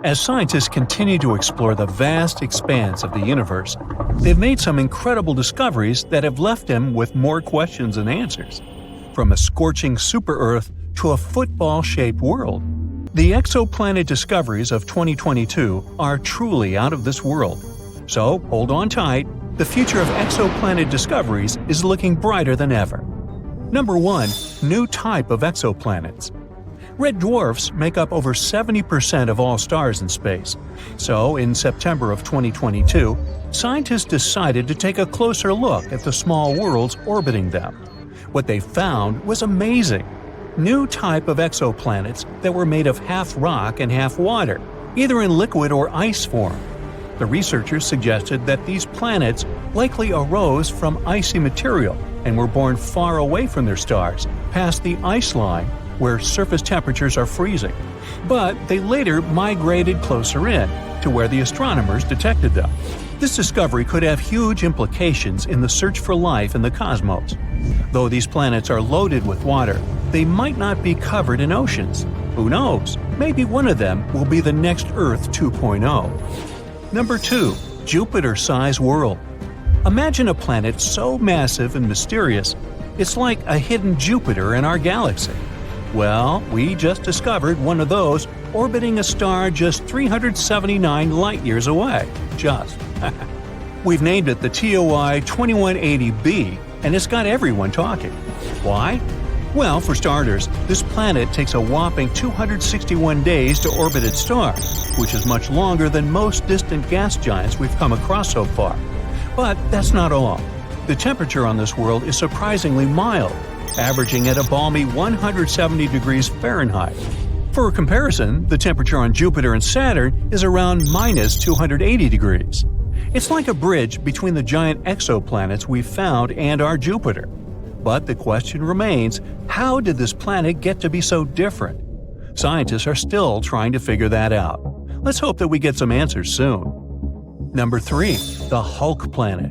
As scientists continue to explore the vast expanse of the universe, they've made some incredible discoveries that have left them with more questions than answers. From a scorching super-Earth to a football-shaped world, the exoplanet discoveries of 2022 are truly out of this world. So hold on tight, the future of exoplanet discoveries is looking brighter than ever. Number 1. New type of exoplanets. Red dwarfs make up over 70% of all stars in space. So, in September of 2022, scientists decided to take a closer look at the small worlds orbiting them. What they found was amazing. New type of exoplanets that were made of half rock and half water, either in liquid or ice form. The researchers suggested that these planets likely arose from icy material and were born far away from their stars, past the ice line, where surface temperatures are freezing. But they later migrated closer in, to where the astronomers detected them. This discovery could have huge implications in the search for life in the cosmos. Though these planets are loaded with water, they might not be covered in oceans. Who knows? Maybe one of them will be the next Earth 2.0. Number 2. Jupiter-sized world. Imagine a planet so massive and mysterious, it's like a hidden Jupiter in our galaxy. Well, we just discovered one of those orbiting a star just 379 light-years away. Just. We've named it the TOI 2180b, and it's got everyone talking. Why? Well, for starters, this planet takes a whopping 261 days to orbit its star, which is much longer than most distant gas giants we've come across so far. But that's not all. The temperature on this world is surprisingly mild, averaging at a balmy 170 degrees Fahrenheit. For a comparison, the temperature on Jupiter and Saturn is around minus 280 degrees. It's like a bridge between the giant exoplanets we've found and our Jupiter. But the question remains, how did this planet get to be so different? Scientists are still trying to figure that out. Let's hope that we get some answers soon. Number 3. The Hulk planet.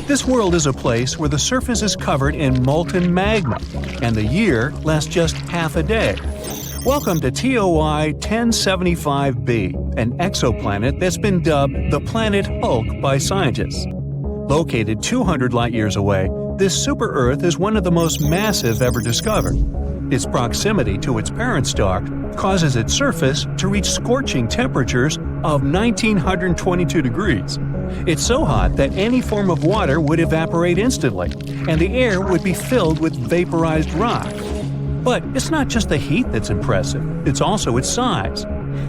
This world is a place where the surface is covered in molten magma, and the year lasts just half a day. Welcome to TOI 1075b, an exoplanet that's been dubbed the planet Hulk by scientists. Located 200 light-years away, this super-Earth is one of the most massive ever discovered. Its proximity to its parent star causes its surface to reach scorching temperatures of 1922 degrees. It's so hot that any form of water would evaporate instantly, and the air would be filled with vaporized rock. But it's not just the heat that's impressive, it's also its size.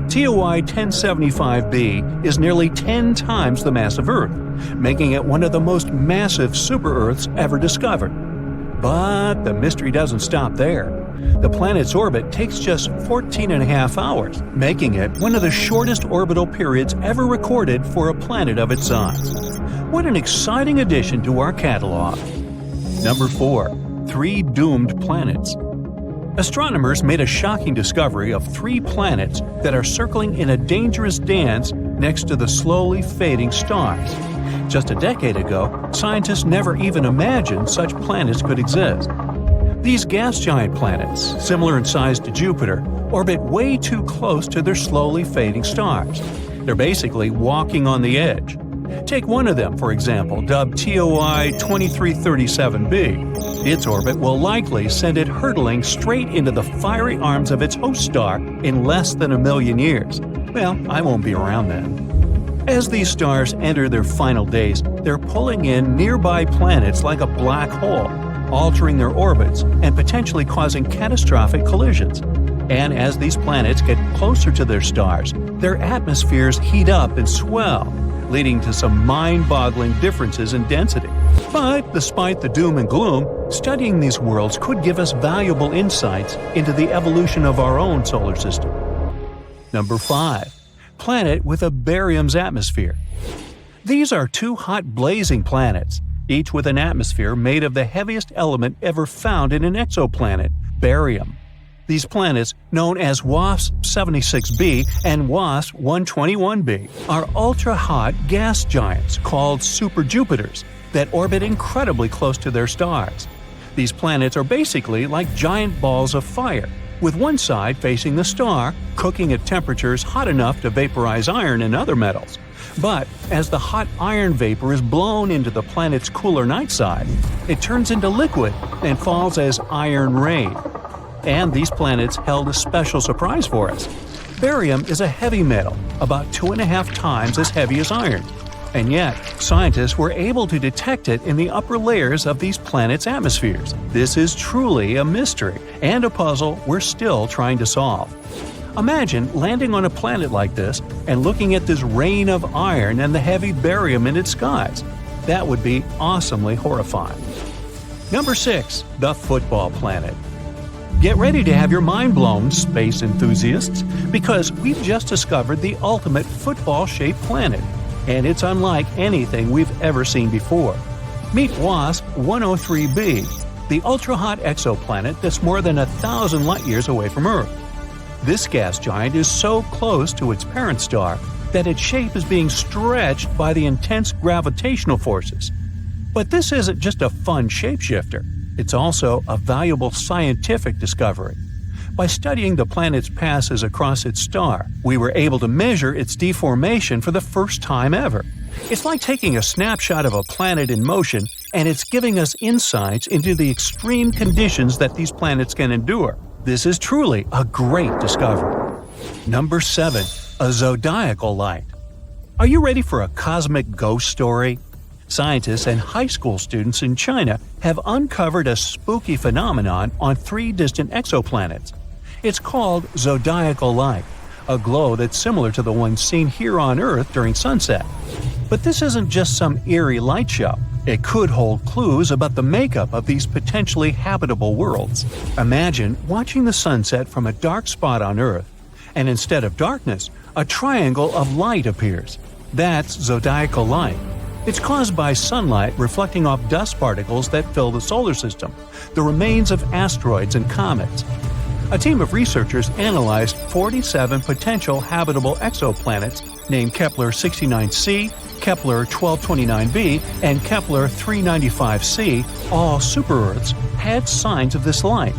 TOI 1075b is nearly 10 times the mass of Earth, making it one of the most massive super-Earths ever discovered. But the mystery doesn't stop there. The planet's orbit takes just 14.5 hours, making it one of the shortest orbital periods ever recorded for a planet of its size. What an exciting addition to our catalog! Number 4. 3 doomed planets. Astronomers made a shocking discovery of 3 planets that are circling in a dangerous dance next to the slowly fading stars. Just a decade ago, scientists never even imagined such planets could exist. These gas giant planets, similar in size to Jupiter, orbit way too close to their slowly fading stars. They're basically walking on the edge. Take one of them, for example, dubbed TOI 2337b. Its orbit will likely send it hurtling straight into the fiery arms of its host star in less than 1 million years. Well, I won't be around then. As these stars enter their final days, they're pulling in nearby planets like a black hole, altering their orbits and potentially causing catastrophic collisions. And as these planets get closer to their stars, their atmospheres heat up and swell, leading to some mind-boggling differences in density. But despite the doom and gloom, studying these worlds could give us valuable insights into the evolution of our own solar system. Number 5. Planet with a barium's atmosphere. These are 2 hot blazing planets, each with an atmosphere made of the heaviest element ever found in an exoplanet, barium. These planets, known as WASP-76b and WASP-121b, are ultra-hot gas giants called super-Jupiters that orbit incredibly close to their stars. These planets are basically like giant balls of fire, with one side facing the star, cooking at temperatures hot enough to vaporize iron and other metals. But as the hot iron vapor is blown into the planet's cooler night side, it turns into liquid and falls as iron rain. And these planets held a special surprise for us. Barium is a heavy metal, about 2.5 times as heavy as iron. And yet, scientists were able to detect it in the upper layers of these planets' atmospheres. This is truly a mystery and a puzzle we're still trying to solve. Imagine landing on a planet like this and looking at this rain of iron and the heavy barium in its skies. That would be awesomely horrifying. Number 6. The Football Planet. Get ready to have your mind blown, space enthusiasts, because we've just discovered the ultimate football-shaped planet, and it's unlike anything we've ever seen before. Meet WASP 103b, the ultra-hot exoplanet that's more than 1,000 light-years away from Earth. This gas giant is so close to its parent star that its shape is being stretched by the intense gravitational forces. But this isn't just a fun shapeshifter. It's also a valuable scientific discovery. By studying the planet's passes across its star, we were able to measure its deformation for the first time ever. It's like taking a snapshot of a planet in motion, and it's giving us insights into the extreme conditions that these planets can endure. This is truly a great discovery. Number 7. A zodiacal light. Are you ready for a cosmic ghost story? Scientists and high school students in China have uncovered a spooky phenomenon on 3 distant exoplanets. It's called zodiacal light, a glow that's similar to the one seen here on Earth during sunset. But this isn't just some eerie light show. It could hold clues about the makeup of these potentially habitable worlds. Imagine watching the sunset from a dark spot on Earth, and instead of darkness, a triangle of light appears. That's zodiacal light. It's caused by sunlight reflecting off dust particles that fill the solar system, the remains of asteroids and comets. A team of researchers analyzed 47 potential habitable exoplanets named Kepler 69c, Kepler 1229b, and Kepler 395c, all super-Earths, had signs of this light.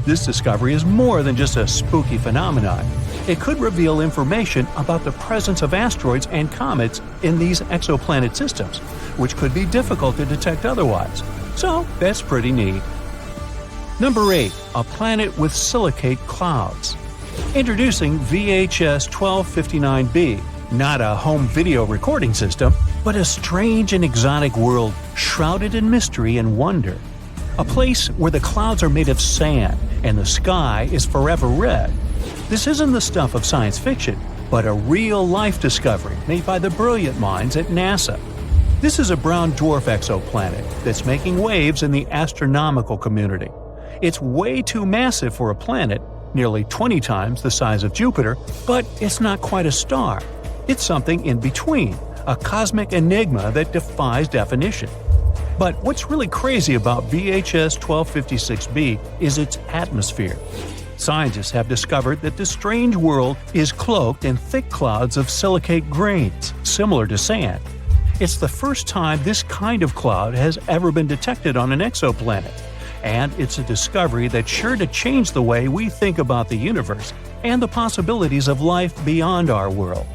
This discovery is more than just a spooky phenomenon. It could reveal information about the presence of asteroids and comets in these exoplanet systems, which could be difficult to detect otherwise. So that's pretty neat. Number 8. A planet with silicate clouds. Introducing VHS 1259b, not a home video recording system, but a strange and exotic world shrouded in mystery and wonder. A place where the clouds are made of sand and the sky is forever red. This isn't the stuff of science fiction, but a real-life discovery made by the brilliant minds at NASA. This is a brown dwarf exoplanet that's making waves in the astronomical community. It's way too massive for a planet, nearly 20 times the size of Jupiter, but it's not quite a star. It's something in between, a cosmic enigma that defies definition. But what's really crazy about VHS 1256b is its atmosphere. Scientists have discovered that this strange world is cloaked in thick clouds of silicate grains, similar to sand. It's the first time this kind of cloud has ever been detected on an exoplanet, and it's a discovery that's sure to change the way we think about the universe and the possibilities of life beyond our world.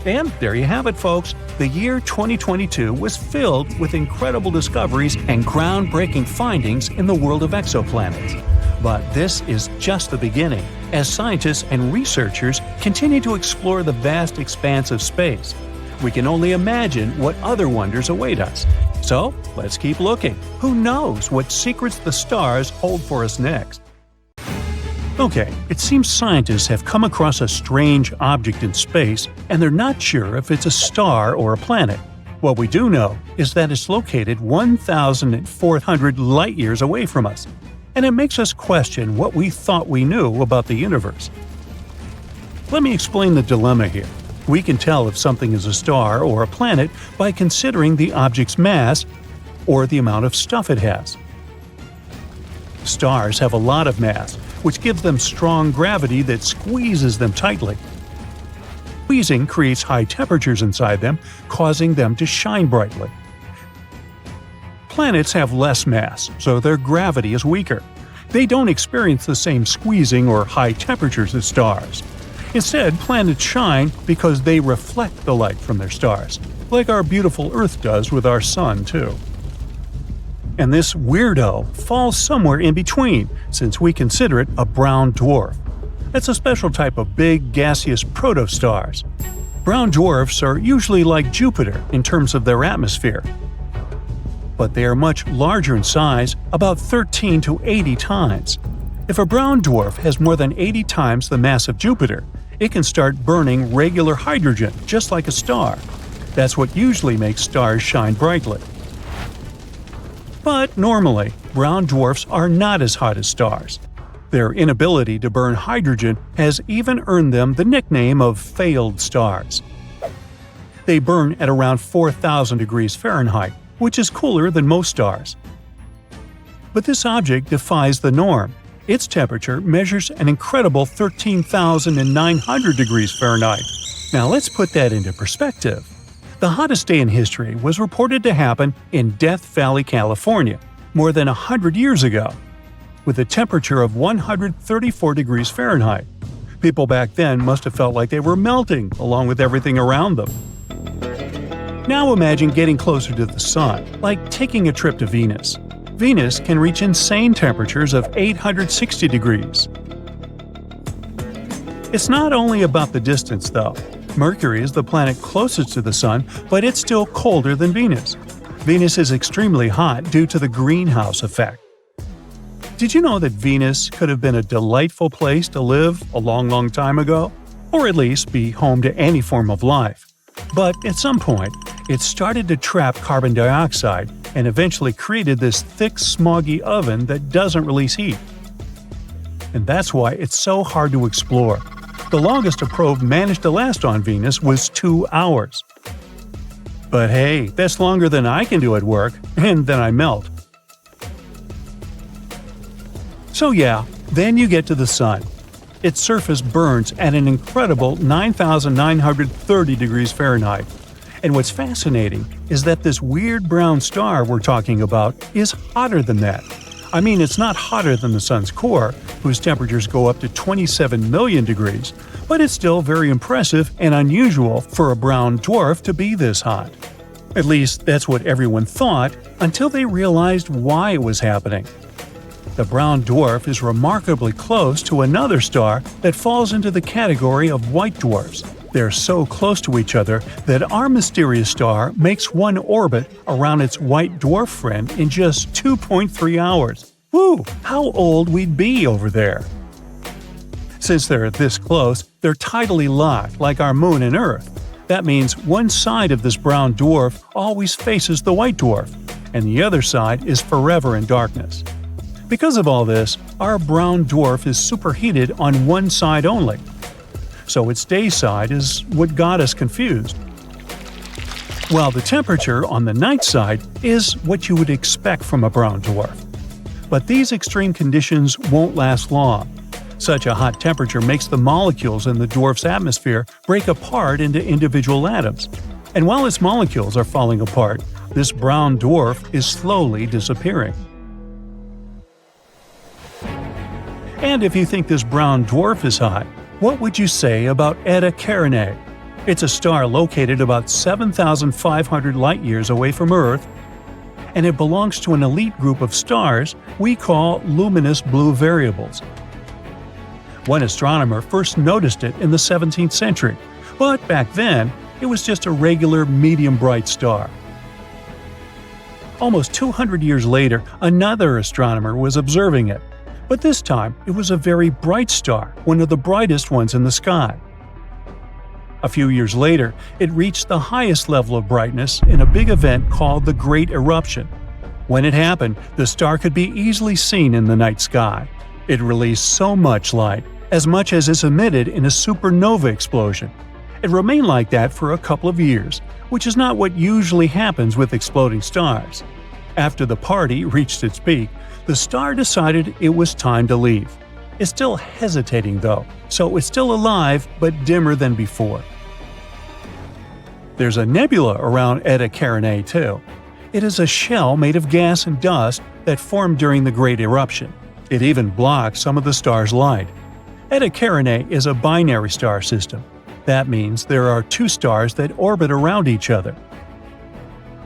And there you have it, folks. The year 2022 was filled with incredible discoveries and groundbreaking findings in the world of exoplanets. But this is just the beginning, as scientists and researchers continue to explore the vast expanse of space. We can only imagine what other wonders await us. So, let's keep looking. Who knows what secrets the stars hold for us next? Okay, it seems scientists have come across a strange object in space, and they're not sure if it's a star or a planet. What we do know is that it's located 1,400 light-years away from us, and it makes us question what we thought we knew about the universe. Let me explain the dilemma here. We can tell if something is a star or a planet by considering the object's mass or the amount of stuff it has. Stars have a lot of mass, which gives them strong gravity that squeezes them tightly. Squeezing creates high temperatures inside them, causing them to shine brightly. Planets have less mass, so their gravity is weaker. They don't experience the same squeezing or high temperatures as stars. Instead, planets shine because they reflect the light from their stars, like our beautiful Earth does with our Sun, too. And this weirdo falls somewhere in between, since we consider it a brown dwarf. It's a special type of big, gaseous protostars. Brown dwarfs are usually like Jupiter in terms of their atmosphere, but they are much larger in size, about 13 to 80 times. If a brown dwarf has more than 80 times the mass of Jupiter, it can start burning regular hydrogen, just like a star. That's what usually makes stars shine brightly. But normally, brown dwarfs are not as hot as stars. Their inability to burn hydrogen has even earned them the nickname of failed stars. They burn at around 4,000 degrees Fahrenheit, which is cooler than most stars. But this object defies the norm. Its temperature measures an incredible 13,900 degrees Fahrenheit. Now let's put that into perspective. The hottest day in history was reported to happen in Death Valley, California, more than 100 years ago, with a temperature of 134 degrees Fahrenheit. People back then must have felt like they were melting along with everything around them. Now imagine getting closer to the Sun, like taking a trip to Venus. Venus can reach insane temperatures of 860 degrees. It's not only about the distance, though. Mercury is the planet closest to the Sun, but it's still colder than Venus. Venus is extremely hot due to the greenhouse effect. Did you know that Venus could have been a delightful place to live a long time ago? Or at least be home to any form of life. But at some point, it started to trap carbon dioxide and eventually created this thick, smoggy oven that doesn't release heat. And that's why it's so hard to explore. The longest a probe managed to last on Venus was 2 hours. But hey, that's longer than I can do at work, and then I melt. So yeah, then you get to the Sun. Its surface burns at an incredible 9,930 degrees Fahrenheit. And what's fascinating is that this weird brown star we're talking about is hotter than that. I mean, it's not hotter than the Sun's core, whose temperatures go up to 27 million degrees, but it's still very impressive and unusual for a brown dwarf to be this hot. At least, that's what everyone thought until they realized why it was happening. The brown dwarf is remarkably close to another star that falls into the category of white dwarfs. They're so close to each other that our mysterious star makes one orbit around its white dwarf friend in just 2.3 hours. Woo! How old we'd be over there! Since they're this close, they're tidally locked like our Moon and Earth. That means one side of this brown dwarf always faces the white dwarf, and the other side is forever in darkness. Because of all this, our brown dwarf is superheated on one side only. So its day side is what got us confused. While the temperature on the night side is what you would expect from a brown dwarf. But these extreme conditions won't last long. Such a hot temperature makes the molecules in the dwarf's atmosphere break apart into individual atoms. And while its molecules are falling apart, this brown dwarf is slowly disappearing. And if you think this brown dwarf is hot, what would you say about Eta Carinae? It's a star located about 7,500 light-years away from Earth, and it belongs to an elite group of stars we call luminous blue variables. One astronomer first noticed it in the 17th century, but back then, it was just a regular medium-bright star. Almost 200 years later, another astronomer was observing it. But this time, it was a very bright star, one of the brightest ones in the sky. A few years later, it reached the highest level of brightness in a big event called the Great Eruption. When it happened, the star could be easily seen in the night sky. It released so much light, as much as is emitted in a supernova explosion. It remained like that for a couple of years, which is not what usually happens with exploding stars. After the party reached its peak, the star decided it was time to leave. It's still hesitating though, so it's still alive but dimmer than before. There's a nebula around Eta Carinae too. It is a shell made of gas and dust that formed during the Great Eruption. It even blocks some of the star's light. Eta Carinae is a binary star system. That means there are two stars that orbit around each other.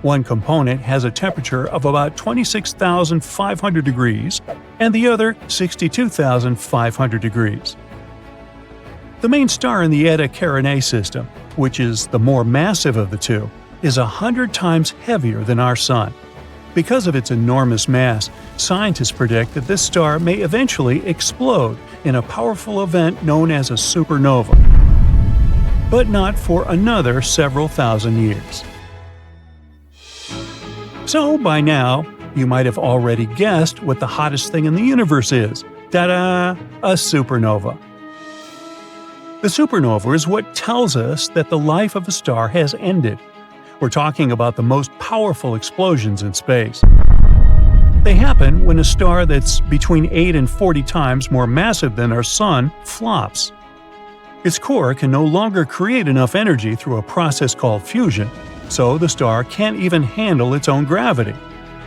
One component has a temperature of about 26,500 degrees and the other 62,500 degrees. The main star in the Eta Carinae system, which is the more massive of the two, is 100 times heavier than our Sun. Because of its enormous mass, scientists predict that this star may eventually explode in a powerful event known as a supernova. But not for another several thousand years. So, by now, you might have already guessed what the hottest thing in the universe is. Ta-da! A supernova. The supernova is what tells us that the life of a star has ended. We're talking about the most powerful explosions in space. They happen when a star that's between 8 and 40 times more massive than our Sun flops. Its core can no longer create enough energy through a process called fusion, so the star can't even handle its own gravity.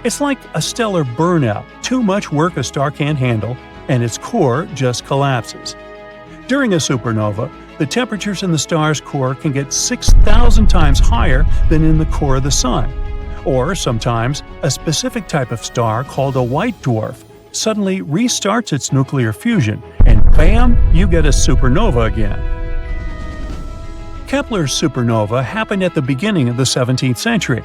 It's like a stellar burnout, too much work a star can't handle, and its core just collapses. During a supernova, the temperatures in the star's core can get 6,000 times higher than in the core of the Sun. Or sometimes, a specific type of star called a white dwarf suddenly restarts its nuclear fusion, and bam, you get a supernova again. Kepler's supernova happened at the beginning of the 17th century,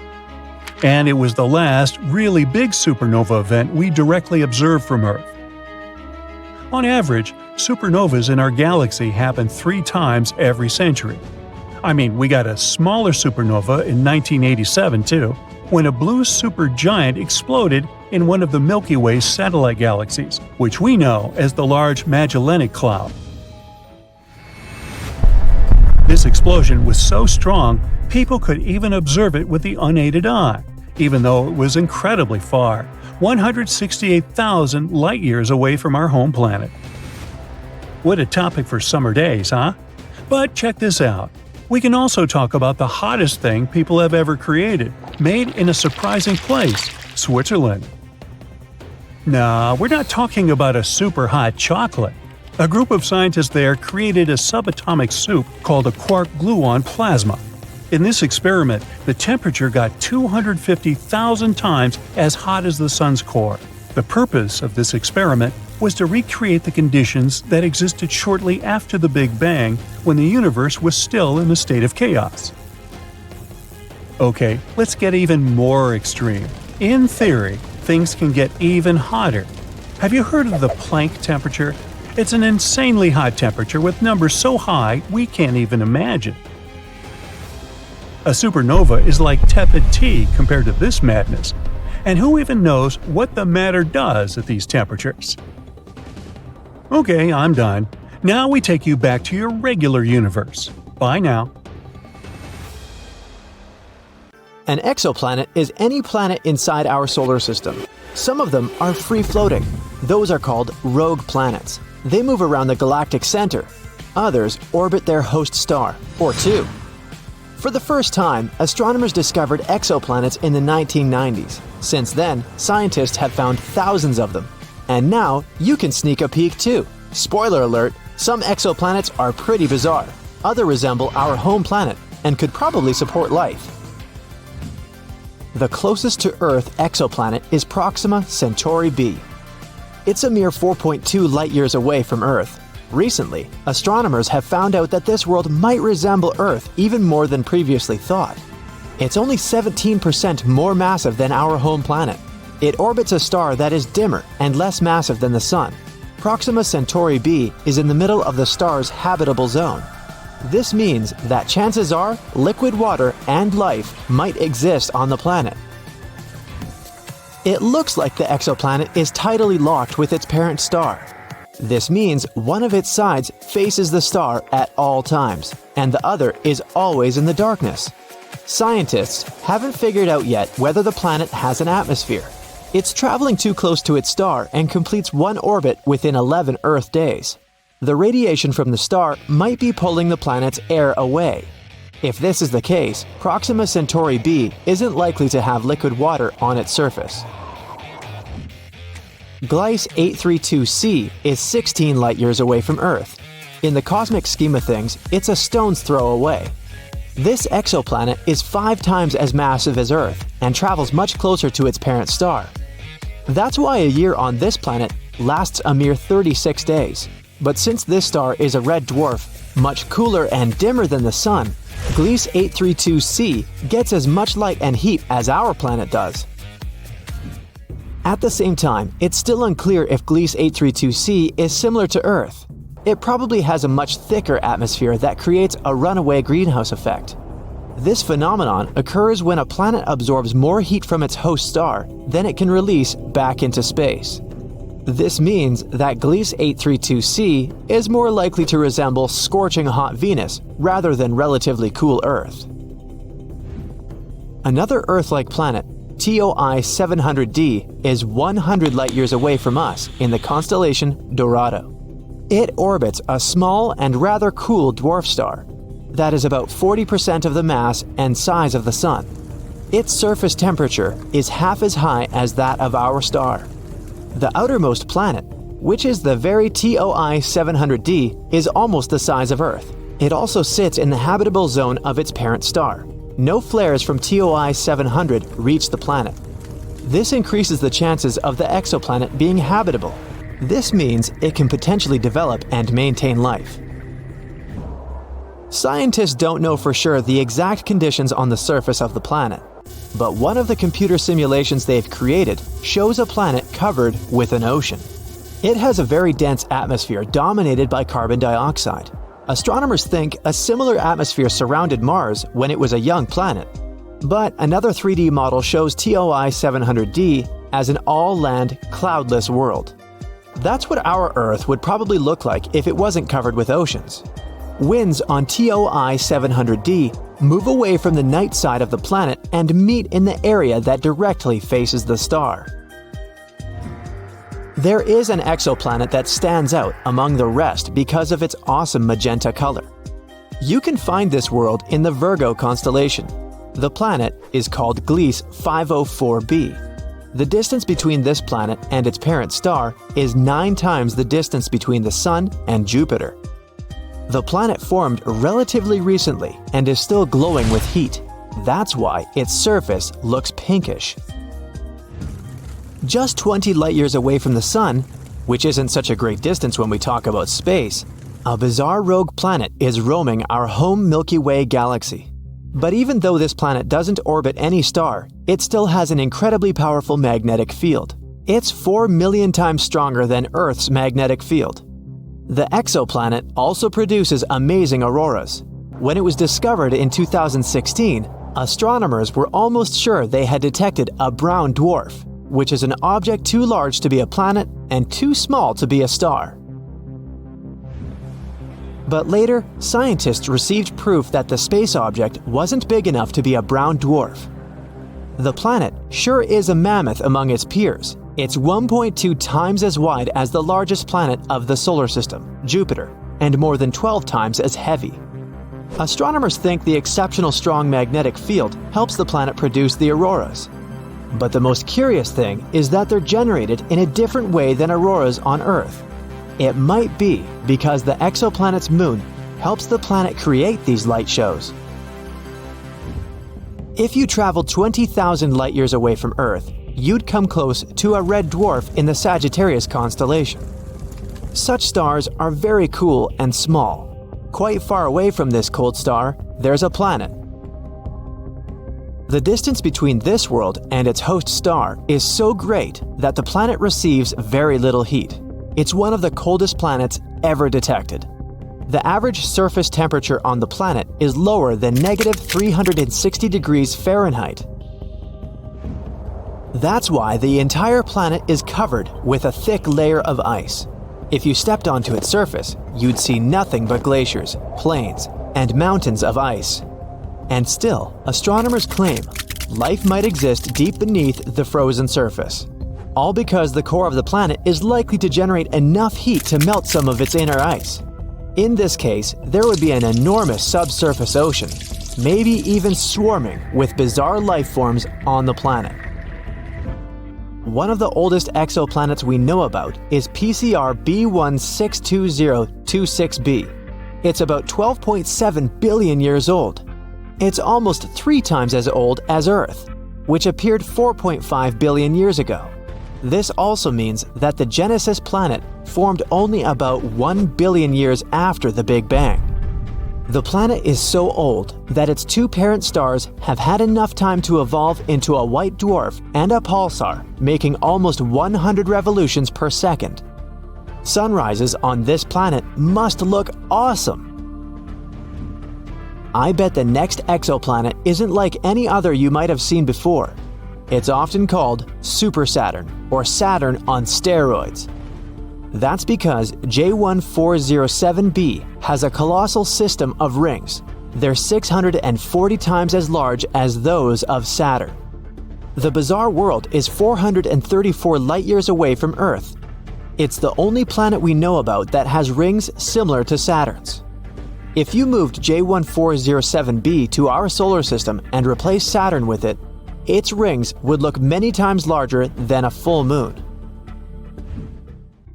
and it was the last really big supernova event we directly observed from Earth. On average, supernovas in our galaxy happen 3 times every century. I mean, we got a smaller supernova in 1987 too, when a blue supergiant exploded in one of the Milky Way's satellite galaxies, which we know as the Large Magellanic Cloud. This explosion was so strong, people could even observe it with the unaided eye, even though it was incredibly far, 168,000 light-years away from our home planet. What a topic for summer days, huh? But check this out. We can also talk about the hottest thing people have ever created, made in a surprising place, Switzerland. Nah, we're not talking about a super hot chocolate. A group of scientists there created a subatomic soup called a quark gluon plasma. In this experiment, the temperature got 250,000 times as hot as the Sun's core. The purpose of this experiment was to recreate the conditions that existed shortly after the Big Bang, when the universe was still in a state of chaos. Okay, let's get even more extreme. In theory, things can get even hotter. Have you heard of the Planck temperature? It's an insanely hot temperature with numbers so high we can't even imagine. A supernova is like tepid tea compared to this madness. And who even knows what the matter does at these temperatures? Okay, I'm done. Now we take you back to your regular universe. Bye now. An exoplanet is any planet inside our solar system. Some of them are free-floating. Those are called rogue planets. They move around the galactic center. Others orbit their host star, or two. For the first time, astronomers discovered exoplanets in the 1990s. Since then, scientists have found thousands of them. And now, you can sneak a peek too. Spoiler alert, some exoplanets are pretty bizarre. Others resemble our home planet and could probably support life. The closest to Earth exoplanet is Proxima Centauri b. It's a mere 4.2 light-years away from Earth. Recently, astronomers have found out that this world might resemble Earth even more than previously thought. It's only 17% more massive than our home planet. It orbits a star that is dimmer and less massive than the Sun. Proxima Centauri b is in the middle of the star's habitable zone. This means that chances are liquid water and life might exist on the planet. It looks like the exoplanet is tidally locked with its parent star. This means one of its sides faces the star at all times, and the other is always in the darkness. Scientists haven't figured out yet whether the planet has an atmosphere. It's traveling too close to its star and completes one orbit within 11 Earth days. The radiation from the star might be pulling the planet's air away. If this is the case, Proxima Centauri b isn't likely to have liquid water on its surface. Gliese 832c is 16 light-years away from Earth. In the cosmic scheme of things, it's a stone's throw away. This exoplanet is 5 times as massive as Earth and travels much closer to its parent star. That's why a year on this planet lasts a mere 36 days. But since this star is a red dwarf, much cooler and dimmer than the Sun, Gliese 832c gets as much light and heat as our planet does. At the same time, it's still unclear if Gliese 832c is similar to Earth. It probably has a much thicker atmosphere that creates a runaway greenhouse effect. This phenomenon occurs when a planet absorbs more heat from its host star than it can release back into space. This means that Gliese 832c is more likely to resemble scorching hot Venus rather than relatively cool Earth. Another Earth-like planet, TOI 700d, is 100 light-years away from us in the constellation Dorado. It orbits a small and rather cool dwarf star that is about 40% of the mass and size of the Sun. Its surface temperature is half as high as that of our star. The outermost planet, which is the very TOI 700d, is almost the size of Earth. It also sits in the habitable zone of its parent star. No flares from TOI 700 reach the planet. This increases the chances of the exoplanet being habitable. This means it can potentially develop and maintain life. Scientists don't know for sure the exact conditions on the surface of the planet, but one of the computer simulations they've created shows a planet covered with an ocean. It has a very dense atmosphere dominated by carbon dioxide. Astronomers think a similar atmosphere surrounded Mars when it was a young planet. But another 3D model shows TOI 700d as an all-land, cloudless world. That's what our Earth would probably look like if it wasn't covered with oceans. Winds on TOI 700d move away from the night side of the planet and meet in the area that directly faces the star. There is an exoplanet that stands out among the rest because of its awesome magenta color. You can find this world in the Virgo constellation. The planet is called Gliese 504b. The distance between this planet and its parent star is 9 times the distance between the Sun and Jupiter. The planet formed relatively recently and is still glowing with heat. That's why its surface looks pinkish. Just 20 light-years away from the Sun, which isn't such a great distance when we talk about space, a bizarre rogue planet is roaming our home Milky Way galaxy. But even though this planet doesn't orbit any star, it still has an incredibly powerful magnetic field. It's 4 million times stronger than Earth's magnetic field. The exoplanet also produces amazing auroras. When it was discovered in 2016, astronomers were almost sure they had detected a brown dwarf, which is an object too large to be a planet and too small to be a star. But later, scientists received proof that the space object wasn't big enough to be a brown dwarf. The planet sure is a mammoth among its peers. It's 1.2 times as wide as the largest planet of the solar system, Jupiter, and more than 12 times as heavy. Astronomers think the exceptional strong magnetic field helps the planet produce the auroras. But the most curious thing is that they're generated in a different way than auroras on Earth. It might be because the exoplanet's moon helps the planet create these light shows. If you traveled 20,000 light-years away from Earth, you'd come close to a red dwarf in the Sagittarius constellation. Such stars are very cool and small. Quite far away from this cold star, there's a planet. The distance between this world and its host star is so great that the planet receives very little heat. It's one of the coldest planets ever detected. The average surface temperature on the planet is lower than -360 degrees Fahrenheit. That's why the entire planet is covered with a thick layer of ice. If you stepped onto its surface, you'd see nothing but glaciers, plains, and mountains of ice. And still, astronomers claim life might exist deep beneath the frozen surface. All because the core of the planet is likely to generate enough heat to melt some of its inner ice. In this case, there would be an enormous subsurface ocean, maybe even swarming with bizarre life forms on the planet. one of the oldest exoplanets we know about is PCR B162026b. It's about 12.7 billion years old. It's almost 3 times as old as Earth, which appeared 4.5 billion years ago. This also means that the Genesis planet formed only about 1 billion years after the Big Bang. The planet is so old that its 2 parent stars have had enough time to evolve into a white dwarf and a pulsar, making almost 100 revolutions per second. Sunrises on this planet must look awesome. I bet the next exoplanet isn't like any other you might have seen before. It's often called Super Saturn or Saturn on steroids. That's because J1407b has a colossal system of rings. They're 640 times as large as those of Saturn. The bizarre world is 434 light-years away from Earth. It's the only planet we know about that has rings similar to Saturn's. If you moved J1407b to our solar system and replaced Saturn with it, its rings would look many times larger than a full moon.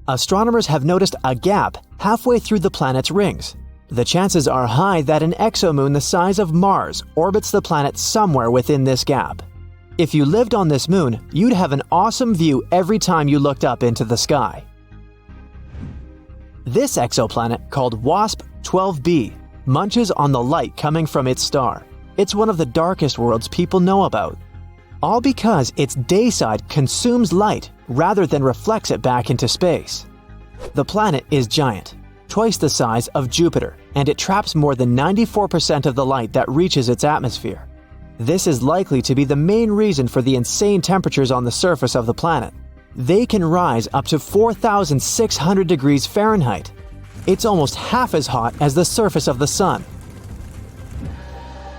Astronomers have noticed a gap halfway through the planet's rings. The chances are high that an exomoon the size of Mars orbits the planet somewhere within this gap. If you lived on this moon, you'd have an awesome view every time you looked up into the sky. This exoplanet, called WASP-12b, munches on the light coming from its star. It's one of the darkest worlds people know about. All because its day side consumes light rather than reflects it back into space. The planet is giant, twice the size of Jupiter, and it traps more than 94% of the light that reaches its atmosphere. This is likely to be the main reason for the insane temperatures on the surface of the planet. They can rise up to 4,600 degrees Fahrenheit. It's almost half as hot as the surface of the Sun.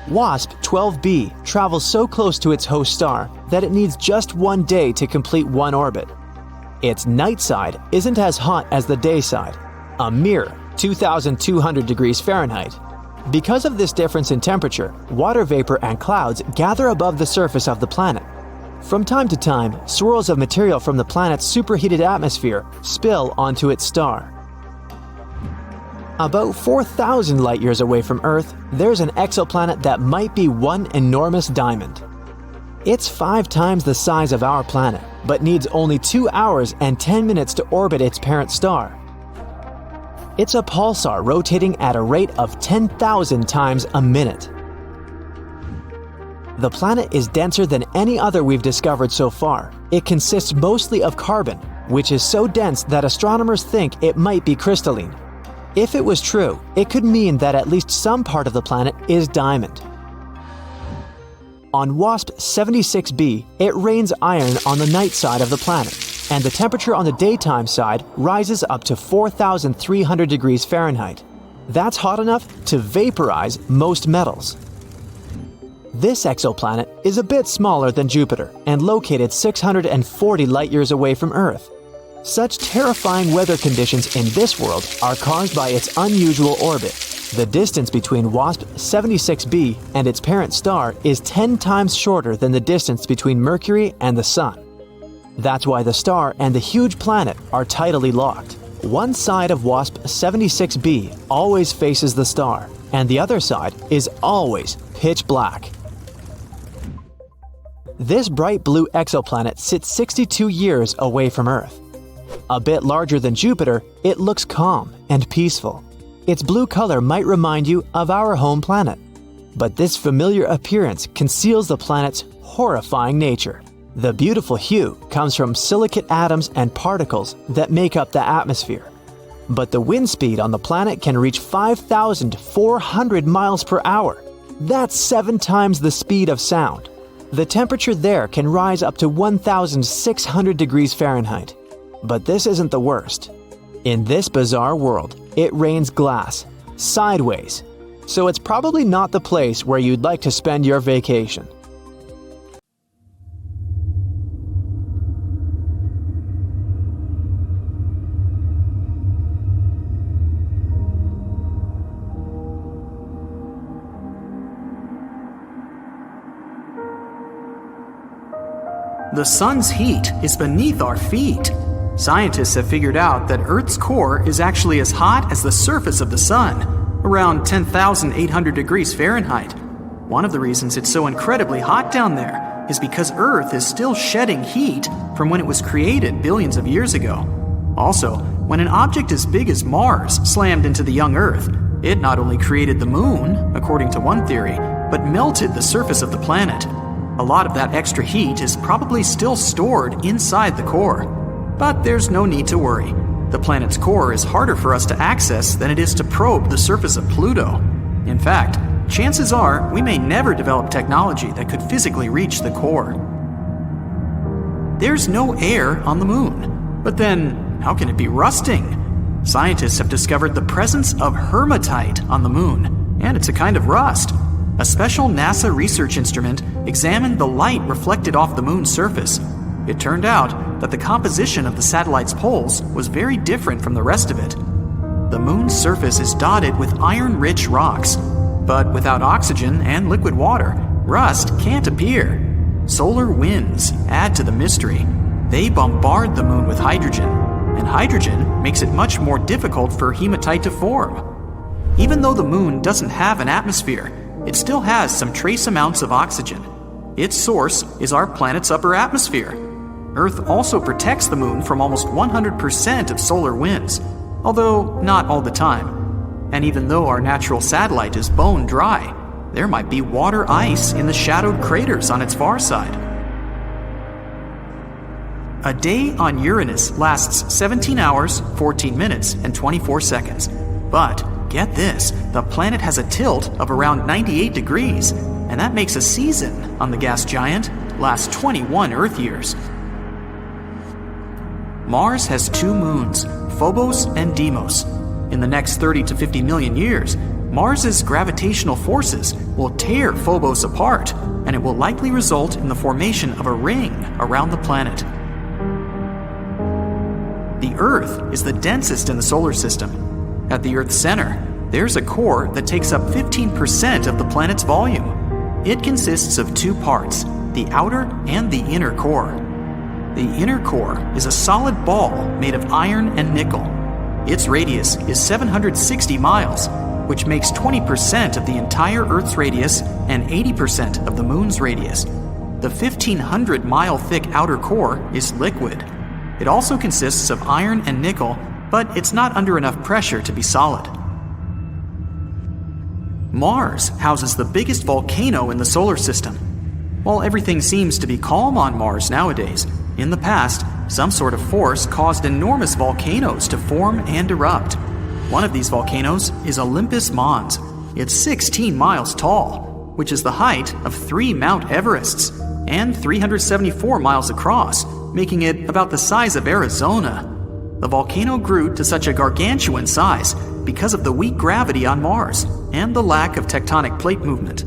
WASP-12b travels so close to its host star that it needs just 1 day to complete one orbit. Its night side isn't as hot as the day side, a mere 2,200 degrees Fahrenheit. Because of this difference in temperature, water vapor and clouds gather above the surface of the planet. From time to time, swirls of material from the planet's superheated atmosphere spill onto its star. About 4,000 light-years away from Earth, there's an exoplanet that might be one enormous diamond. It's 5 times the size of our planet, but needs only 2 hours and 10 minutes to orbit its parent star. It's a pulsar rotating at a rate of 10,000 times a minute. The planet is denser than any other we've discovered so far. It consists mostly of carbon, which is so dense that astronomers think it might be crystalline. If it was true, it could mean that at least some part of the planet is diamond. On WASP-76b, it rains iron on the night side of the planet, and the temperature on the daytime side rises up to 4,300 degrees Fahrenheit. That's hot enough to vaporize most metals. This exoplanet is a bit smaller than Jupiter and located 640 light-years away from Earth. Such terrifying weather conditions in this world are caused by its unusual orbit. The distance between WASP-76b and its parent star is 10 times shorter than the distance between Mercury and the Sun. That's why the star and the huge planet are tidally locked. One side of WASP-76b always faces the star, and the other side is always pitch black. This bright blue exoplanet sits 62 years away from Earth. A bit larger than Jupiter, it looks calm and peaceful. Its blue color might remind you of our home planet. But this familiar appearance conceals the planet's horrifying nature. The beautiful hue comes from silicate atoms and particles that make up the atmosphere. But the wind speed on the planet can reach 5,400 miles per hour. That's 7 times the speed of sound. The temperature there can rise up to 1,600 degrees Fahrenheit. But this isn't the worst. In this bizarre world, it rains glass, sideways. So it's probably not the place where you'd like to spend your vacation. The sun's heat is beneath our feet. Scientists have figured out that Earth's core is actually as hot as the surface of the sun, around 10,800 degrees Fahrenheit. One of the reasons it's so incredibly hot down there is because Earth is still shedding heat from when it was created billions of years ago. Also, when an object as big as Mars slammed into the young Earth, it not only created the moon, according to one theory, but melted the surface of the planet. A lot of that extra heat is probably still stored inside the core. But there's no need to worry. The planet's core is harder for us to access than it is to probe the surface of Pluto. In fact, chances are we may never develop technology that could physically reach the core. There's no air on the moon. But then, how can it be rusting? Scientists have discovered the presence of hematite on the moon, and it's a kind of rust. A special NASA research instrument examined the light reflected off the moon's surface. It turned out that the composition of the satellite's poles was very different from the rest of it. The moon's surface is dotted with iron-rich rocks, but without oxygen and liquid water, rust can't appear. Solar winds add to the mystery. They bombard the moon with hydrogen, and hydrogen makes it much more difficult for hematite to form. Even though the moon doesn't have an atmosphere, it still has some trace amounts of oxygen. Its source is our planet's upper atmosphere. Earth also protects the moon from almost 100% of solar winds, although not all the time. And even though our natural satellite is bone dry, there might be water ice in the shadowed craters on its far side. A day on Uranus lasts 17 hours, 14 minutes, and 24 seconds. But get this, the planet has a tilt of around 98 degrees, and that makes a season on the gas giant last 21 Earth years. Mars has 2 moons, Phobos and Deimos. In the next 30 to 50 million years, Mars's gravitational forces will tear Phobos apart, and it will likely result in the formation of a ring around the planet. The Earth is the densest in the solar system. At the Earth's center, there's a core that takes up 15% of the planet's volume. It consists of 2 parts, the outer and the inner core. The inner core is a solid ball made of iron and nickel. Its radius is 760 miles, which makes 20% of the entire Earth's radius and 80% of the Moon's radius. The 1,500-mile thick outer core is liquid. It also consists of iron and nickel, but it's not under enough pressure to be solid. Mars houses the biggest volcano in the solar system. While everything seems to be calm on Mars nowadays, in the past, some sort of force caused enormous volcanoes to form and erupt. One of these volcanoes is Olympus Mons. It's 16 miles tall, which is the height of 3 Mount Everests, and 374 miles across, making it about the size of Arizona. The volcano grew to such a gargantuan size because of the weak gravity on Mars and the lack of tectonic plate movement.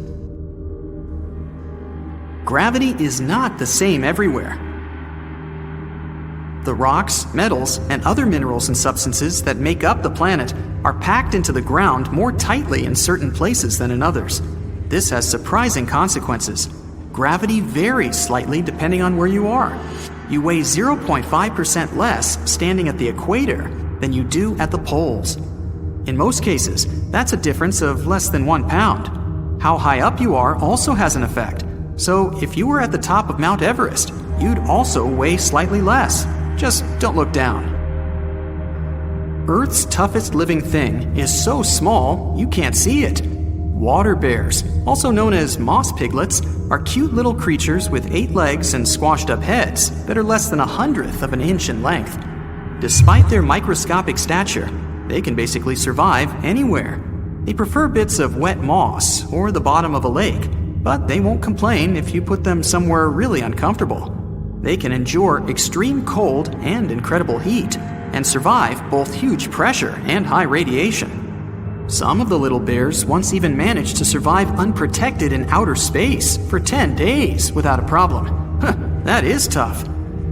Gravity is not the same everywhere. The rocks, metals, and other minerals and substances that make up the planet are packed into the ground more tightly in certain places than in others. This has surprising consequences. Gravity varies slightly depending on where you are. You weigh 0.5% less standing at the equator than you do at the poles. In most cases, that's a difference of less than 1 pound. How high up you are also has an effect. So if you were at the top of Mount Everest, you'd also weigh slightly less. Just don't look down. Earth's toughest living thing is so small you can't see it. Water bears, also known as moss piglets, are cute little creatures with 8 legs and squashed up heads that are less than 1/100th of an inch in length. Despite their microscopic stature, they can basically survive anywhere. They prefer bits of wet moss or the bottom of a lake, but they won't complain if you put them somewhere really uncomfortable. They can endure extreme cold and incredible heat, and survive both huge pressure and high radiation. Some of the little bears once even managed to survive unprotected in outer space for 10 days without a problem. That is tough.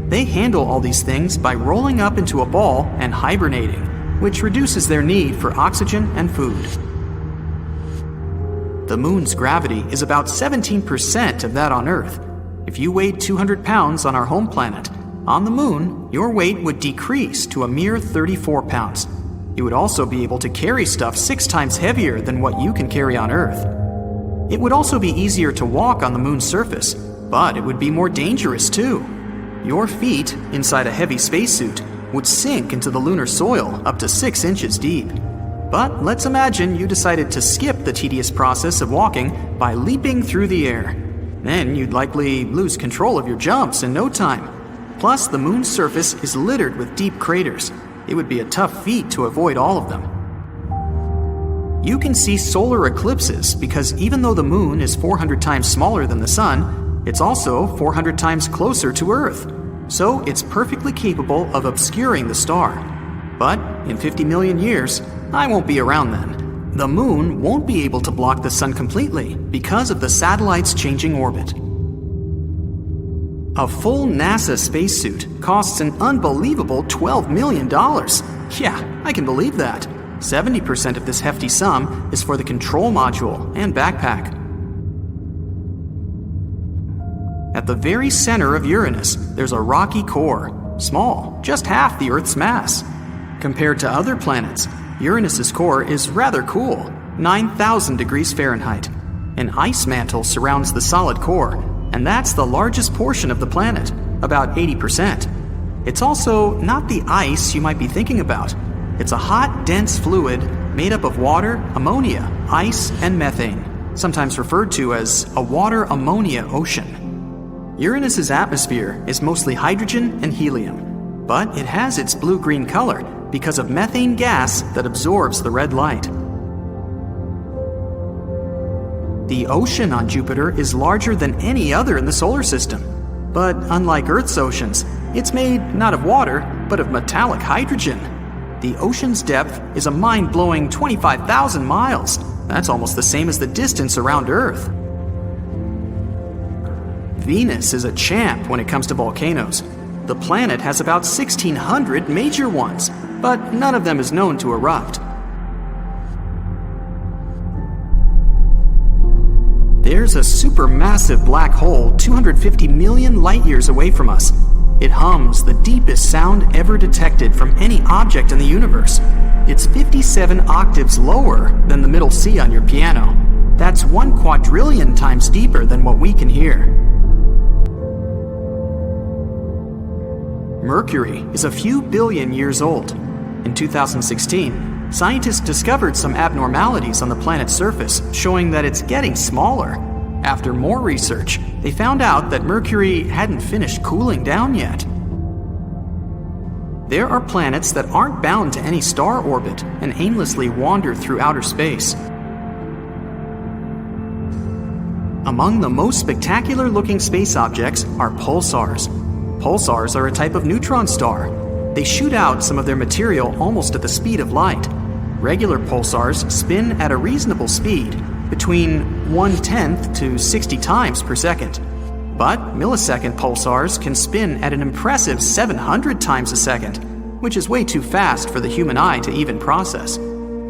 They handle all these things by rolling up into a ball and hibernating, which reduces their need for oxygen and food. The moon's gravity is about 17% of that on Earth. If you weighed 200 pounds on our home planet, on the moon, your weight would decrease to a mere 34 pounds. You would also be able to carry stuff 6 times heavier than what you can carry on Earth. It would also be easier to walk on the moon's surface, but it would be more dangerous too. Your feet, inside a heavy spacesuit, would sink into the lunar soil up to 6 inches deep. But let's imagine you decided to skip the tedious process of walking by leaping through the air. Then you'd likely lose control of your jumps in no time. Plus, the moon's surface is littered with deep craters. It would be a tough feat to avoid all of them. You can see solar eclipses because even though the moon is 400 times smaller than the sun, it's also 400 times closer to Earth. So it's perfectly capable of obscuring the star. But in 50 million years, I won't be around then. The moon won't be able to block the sun completely because of the satellite's changing orbit. A full NASA spacesuit costs an unbelievable $12 million. Yeah, I can believe that. 70% of this hefty sum is for the control module and backpack. At the very center of Uranus, there's a rocky core, small, just half the Earth's mass. Compared to other planets, Uranus's core is rather cool, 9,000 degrees Fahrenheit. An ice mantle surrounds the solid core, and that's the largest portion of the planet, about 80%. It's also not the ice you might be thinking about. It's a hot, dense fluid made up of water, ammonia, ice, and methane, sometimes referred to as a water-ammonia ocean. Uranus's atmosphere is mostly hydrogen and helium, but it has its blue-green color because of methane gas that absorbs the red light. The ocean on Jupiter is larger than any other in the solar system. But unlike Earth's oceans, it's made not of water, but of metallic hydrogen. The ocean's depth is a mind-blowing 25,000 miles. That's almost the same as the distance around Earth. Venus is a champ when it comes to volcanoes. The planet has about 1,600 major ones, but none of them is known to erupt. There's a supermassive black hole 250 million light-years away from us. It hums the deepest sound ever detected from any object in the universe. It's 57 octaves lower than the middle C on your piano. That's 1 quadrillion times deeper than what we can hear. Mercury is a few billion years old. In 2016, scientists discovered some abnormalities on the planet's surface, showing that it's getting smaller. After more research, they found out that Mercury hadn't finished cooling down yet. There are planets that aren't bound to any star orbit and aimlessly wander through outer space. Among the most spectacular-looking space objects are pulsars. Pulsars are a type of neutron star. They shoot out some of their material almost at the speed of light. Regular pulsars spin at a reasonable speed, between 1/10 to 60 times per second. But millisecond pulsars can spin at an impressive 700 times a second, which is way too fast for the human eye to even process.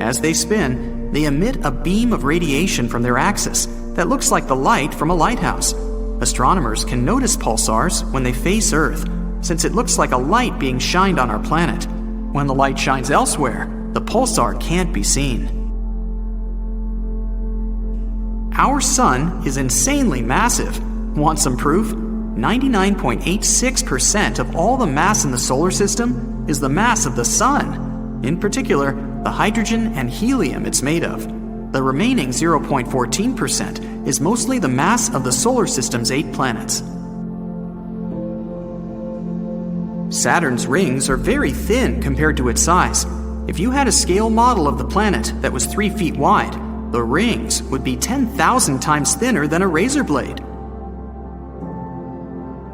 As they spin, they emit a beam of radiation from their axis that looks like the light from a lighthouse. Astronomers can notice pulsars when they face Earth, since it looks like a light being shined on our planet. When the light shines elsewhere, the pulsar can't be seen. Our sun is insanely massive. Want some proof? 99.86% of all the mass in the solar system is the mass of the sun. In particular, the hydrogen and helium it's made of. The remaining 0.14% is mostly the mass of the solar system's 8 planets. Saturn's rings are very thin compared to its size. If you had a scale model of the planet that was 3 feet wide, the rings would be 10,000 times thinner than a razor blade.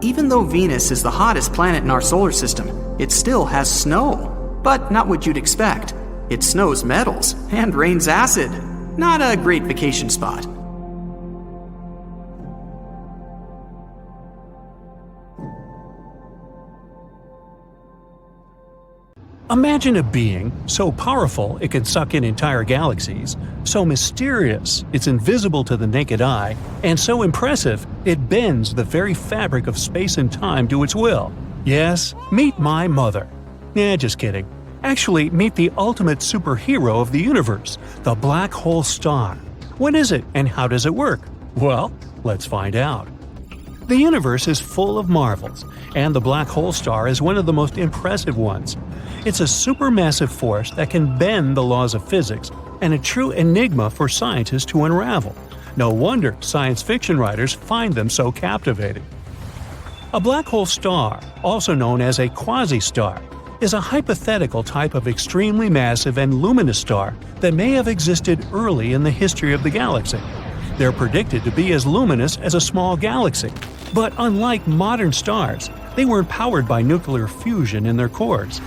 Even though Venus is the hottest planet in our solar system, it still has snow. But not what you'd expect. It snows metals and rains acid. Not a great vacation spot. Imagine a being so powerful it can suck in entire galaxies, so mysterious it's invisible to the naked eye, and so impressive it bends the very fabric of space and time to its will. Yes, meet my mother. Just kidding. Actually, meet the ultimate superhero of the universe, the black hole star. What is it and how does it work? Well, let's find out. The universe is full of marvels, and the black hole star is one of the most impressive ones. It's a supermassive force that can bend the laws of physics and a true enigma for scientists to unravel. No wonder science fiction writers find them so captivating. A black hole star, also known as a quasi-star, is a hypothetical type of extremely massive and luminous star that may have existed early in the history of the galaxy. They're predicted to be as luminous as a small galaxy, but unlike modern stars, they weren't powered by nuclear fusion in their cores.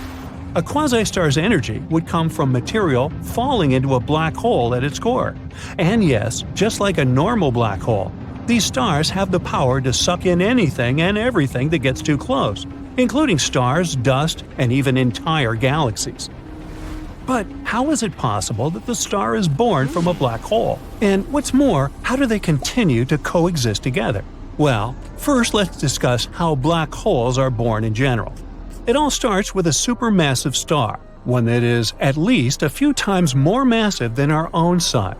A quasi-star's energy would come from material falling into a black hole at its core. And yes, just like a normal black hole, these stars have the power to suck in anything and everything that gets too close, including stars, dust, and even entire galaxies. But how is it possible that the star is born from a black hole? And what's more, how do they continue to coexist together? Well, first let's discuss how black holes are born in general. It all starts with a supermassive star, one that is at least a few times more massive than our own Sun.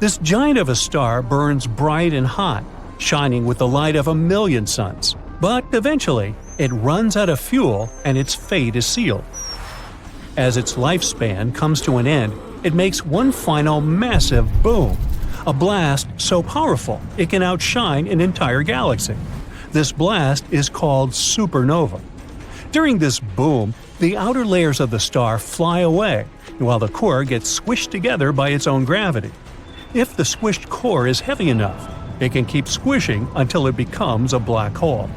This giant of a star burns bright and hot, shining with the light of 1,000,000 suns. But eventually, it runs out of fuel and its fate is sealed. As its lifespan comes to an end, it makes one final massive boom, a blast so powerful it can outshine an entire galaxy. This blast is called supernova. During this boom, the outer layers of the star fly away, while the core gets squished together by its own gravity. If the squished core is heavy enough, it can keep squishing until it becomes a black hole.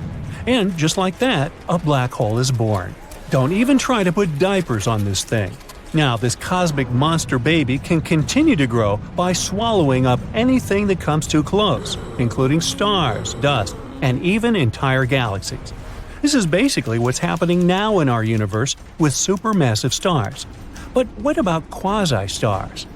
And just like that, a black hole is born. Don't even try to put diapers on this thing. Now, this cosmic monster baby can continue to grow by swallowing up anything that comes too close, including stars, dust, and even entire galaxies. This is basically what's happening now in our universe with supermassive stars. But what about quasi-stars?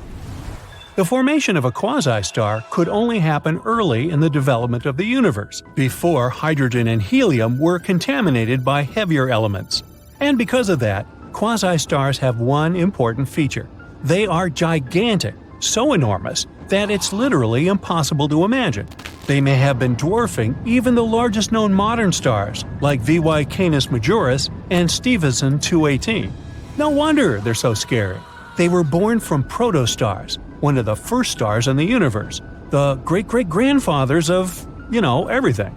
The formation of a quasi-star could only happen early in the development of the universe, before hydrogen and helium were contaminated by heavier elements. And because of that, quasi-stars have one important feature. They are gigantic, so enormous that it's literally impossible to imagine. They may have been dwarfing even the largest known modern stars, like VY Canis Majoris and Stephenson 218. No wonder they're so scary. They were born from protostars, one of the first stars in the universe, the great-great-grandfathers of, everything.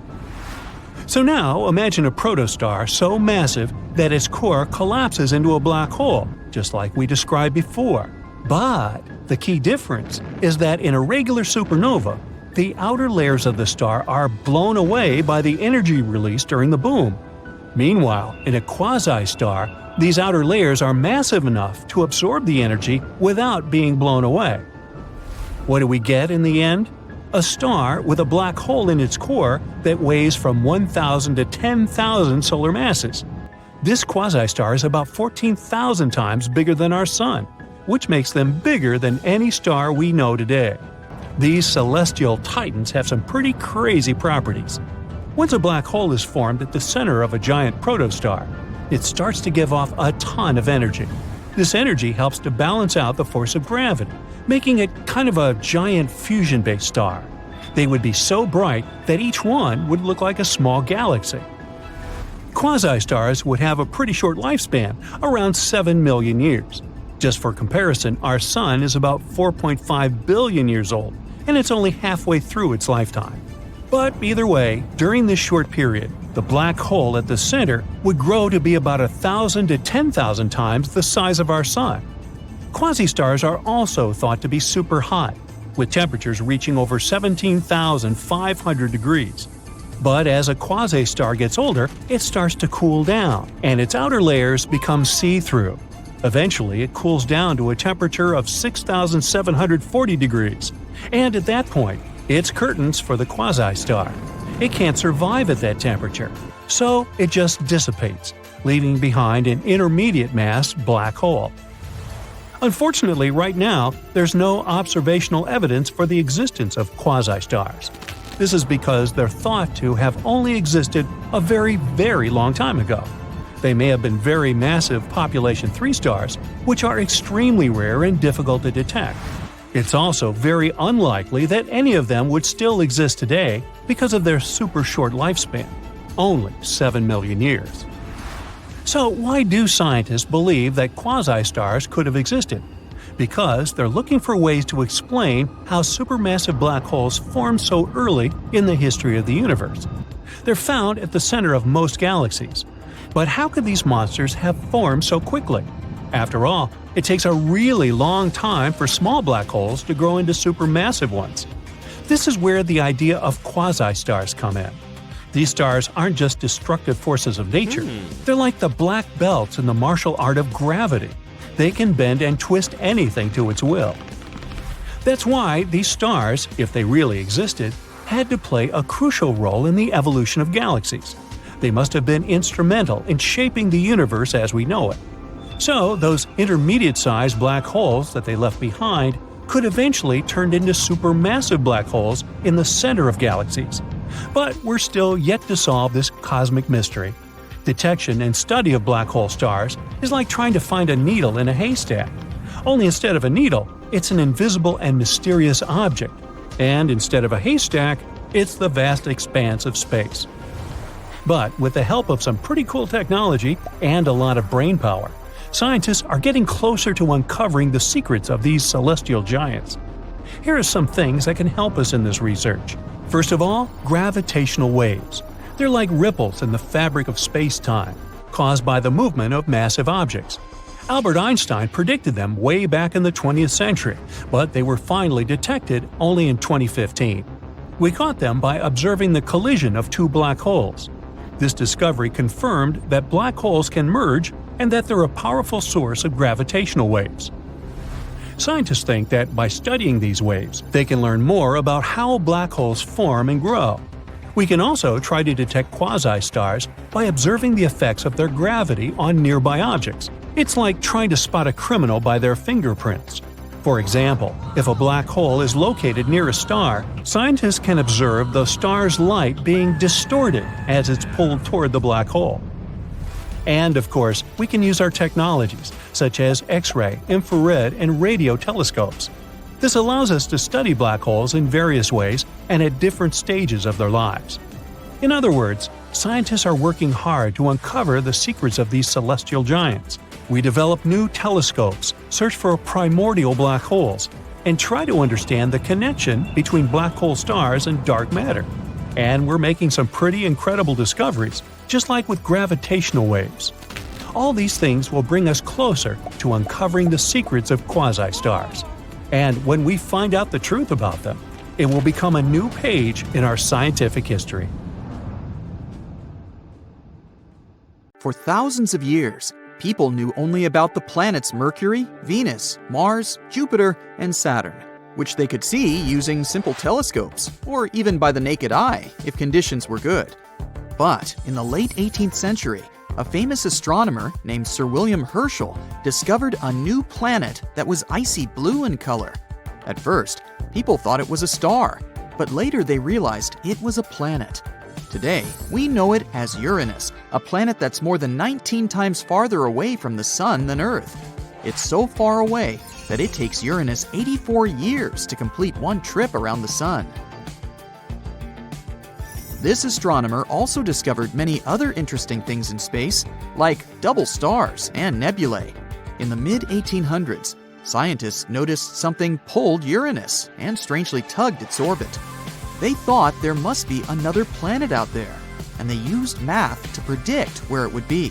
So now imagine a protostar so massive that its core collapses into a black hole, just like we described before. But the key difference is that in a regular supernova, the outer layers of the star are blown away by the energy released during the boom. Meanwhile, in a quasi-star, these outer layers are massive enough to absorb the energy without being blown away. What do we get in the end? A star with a black hole in its core that weighs from 1,000 to 10,000 solar masses. This quasi-star is about 14,000 times bigger than our Sun, which makes them bigger than any star we know today. These celestial titans have some pretty crazy properties. Once a black hole is formed at the center of a giant protostar, it starts to give off a ton of energy. This energy helps to balance out the force of gravity, making it kind of a giant fusion-based star. They would be so bright that each one would look like a small galaxy. Quasi-stars would have a pretty short lifespan, around 7 million years. Just for comparison, our Sun is about 4.5 billion years old, and it's only halfway through its lifetime. But either way, during this short period, the black hole at the center would grow to be about 1,000 to 10,000 times the size of our Sun. Quasi-stars are also thought to be super hot, with temperatures reaching over 17,500 degrees. But as a quasi-star gets older, it starts to cool down, and its outer layers become see-through. Eventually, it cools down to a temperature of 6,740 degrees, and at that point, it's curtains for the quasi-star. It can't survive at that temperature, so it just dissipates, leaving behind an intermediate mass black hole. Unfortunately, right now, there's no observational evidence for the existence of quasi-stars. This is because they're thought to have only existed a very, very long time ago. They may have been very massive population 3 stars, which are extremely rare and difficult to detect. It's also very unlikely that any of them would still exist today because of their super short lifespan, only 7 million years. So why do scientists believe that quasi-stars could have existed? Because they're looking for ways to explain how supermassive black holes formed so early in the history of the universe. They're found at the center of most galaxies. But how could these monsters have formed so quickly? After all, it takes a really long time for small black holes to grow into supermassive ones. This is where the idea of quasi-stars come in. These stars aren't just destructive forces of nature. They're like the black belts in the martial art of gravity. They can bend and twist anything to its will. That's why these stars, if they really existed, had to play a crucial role in the evolution of galaxies. They must have been instrumental in shaping the universe as we know it. So, those intermediate-sized black holes that they left behind could eventually turn into supermassive black holes in the center of galaxies. But we're still yet to solve this cosmic mystery. Detection and study of black hole stars is like trying to find a needle in a haystack. Only instead of a needle, it's an invisible and mysterious object. And instead of a haystack, it's the vast expanse of space. But with the help of some pretty cool technology and a lot of brainpower, scientists are getting closer to uncovering the secrets of these celestial giants. Here are some things that can help us in this research. First of all, gravitational waves. They're like ripples in the fabric of space-time, caused by the movement of massive objects. Albert Einstein predicted them way back in the 20th century, but they were finally detected only in 2015. We caught them by observing the collision of 2 black holes. This discovery confirmed that black holes can merge and that they're a powerful source of gravitational waves. Scientists think that by studying these waves, they can learn more about how black holes form and grow. We can also try to detect quasi-stars by observing the effects of their gravity on nearby objects. It's like trying to spot a criminal by their fingerprints. For example, if a black hole is located near a star, scientists can observe the star's light being distorted as it's pulled toward the black hole. And of course, we can use our technologies, such as X-ray, infrared, and radio telescopes. This allows us to study black holes in various ways and at different stages of their lives. In other words, scientists are working hard to uncover the secrets of these celestial giants. We develop new telescopes, search for primordial black holes, and try to understand the connection between black hole stars and dark matter. And we're making some pretty incredible discoveries, just like with gravitational waves. All these things will bring us closer to uncovering the secrets of quasi-stars. And when we find out the truth about them, it will become a new page in our scientific history. For thousands of years, people knew only about the planets Mercury, Venus, Mars, Jupiter, and Saturn, which they could see using simple telescopes, or even by the naked eye if conditions were good. But in the late 18th century, a famous astronomer named Sir William Herschel discovered a new planet that was icy blue in color. At first, people thought it was a star, but later they realized it was a planet. Today, we know it as Uranus, a planet that's more than 19 times farther away from the Sun than Earth. It's so far away that it takes Uranus 84 years to complete one trip around the Sun. This astronomer also discovered many other interesting things in space, like double stars and nebulae. In the mid-1800s, scientists noticed something pulled Uranus and strangely tugged its orbit. They thought there must be another planet out there, and they used math to predict where it would be.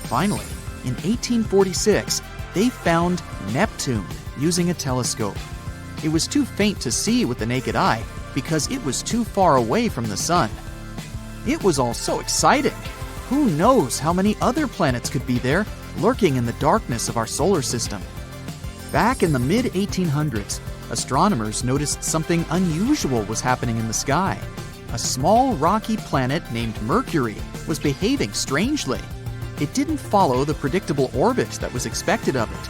Finally, in 1846, they found Neptune using a telescope. It was too faint to see with the naked eye because it was too far away from the Sun. It was all so exciting. Who knows how many other planets could be there, lurking in the darkness of our solar system? Back in the mid-1800s, astronomers noticed something unusual was happening in the sky. A small rocky planet named Mercury was behaving strangely. It didn't follow the predictable orbit that was expected of it.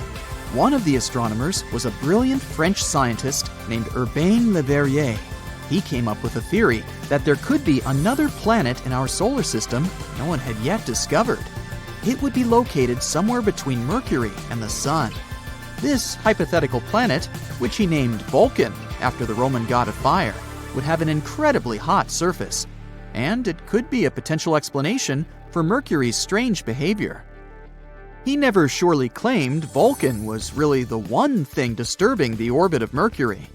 One of the astronomers was a brilliant French scientist named Urbain Le Verrier. He came up with a theory that there could be another planet in our solar system no one had yet discovered. It would be located somewhere between Mercury and the Sun. This hypothetical planet, which he named Vulcan after the Roman god of fire, would have an incredibly hot surface, and it could be a potential explanation for Mercury's strange behavior. He never surely claimed Vulcan was really the one thing disturbing the orbit of Mercury.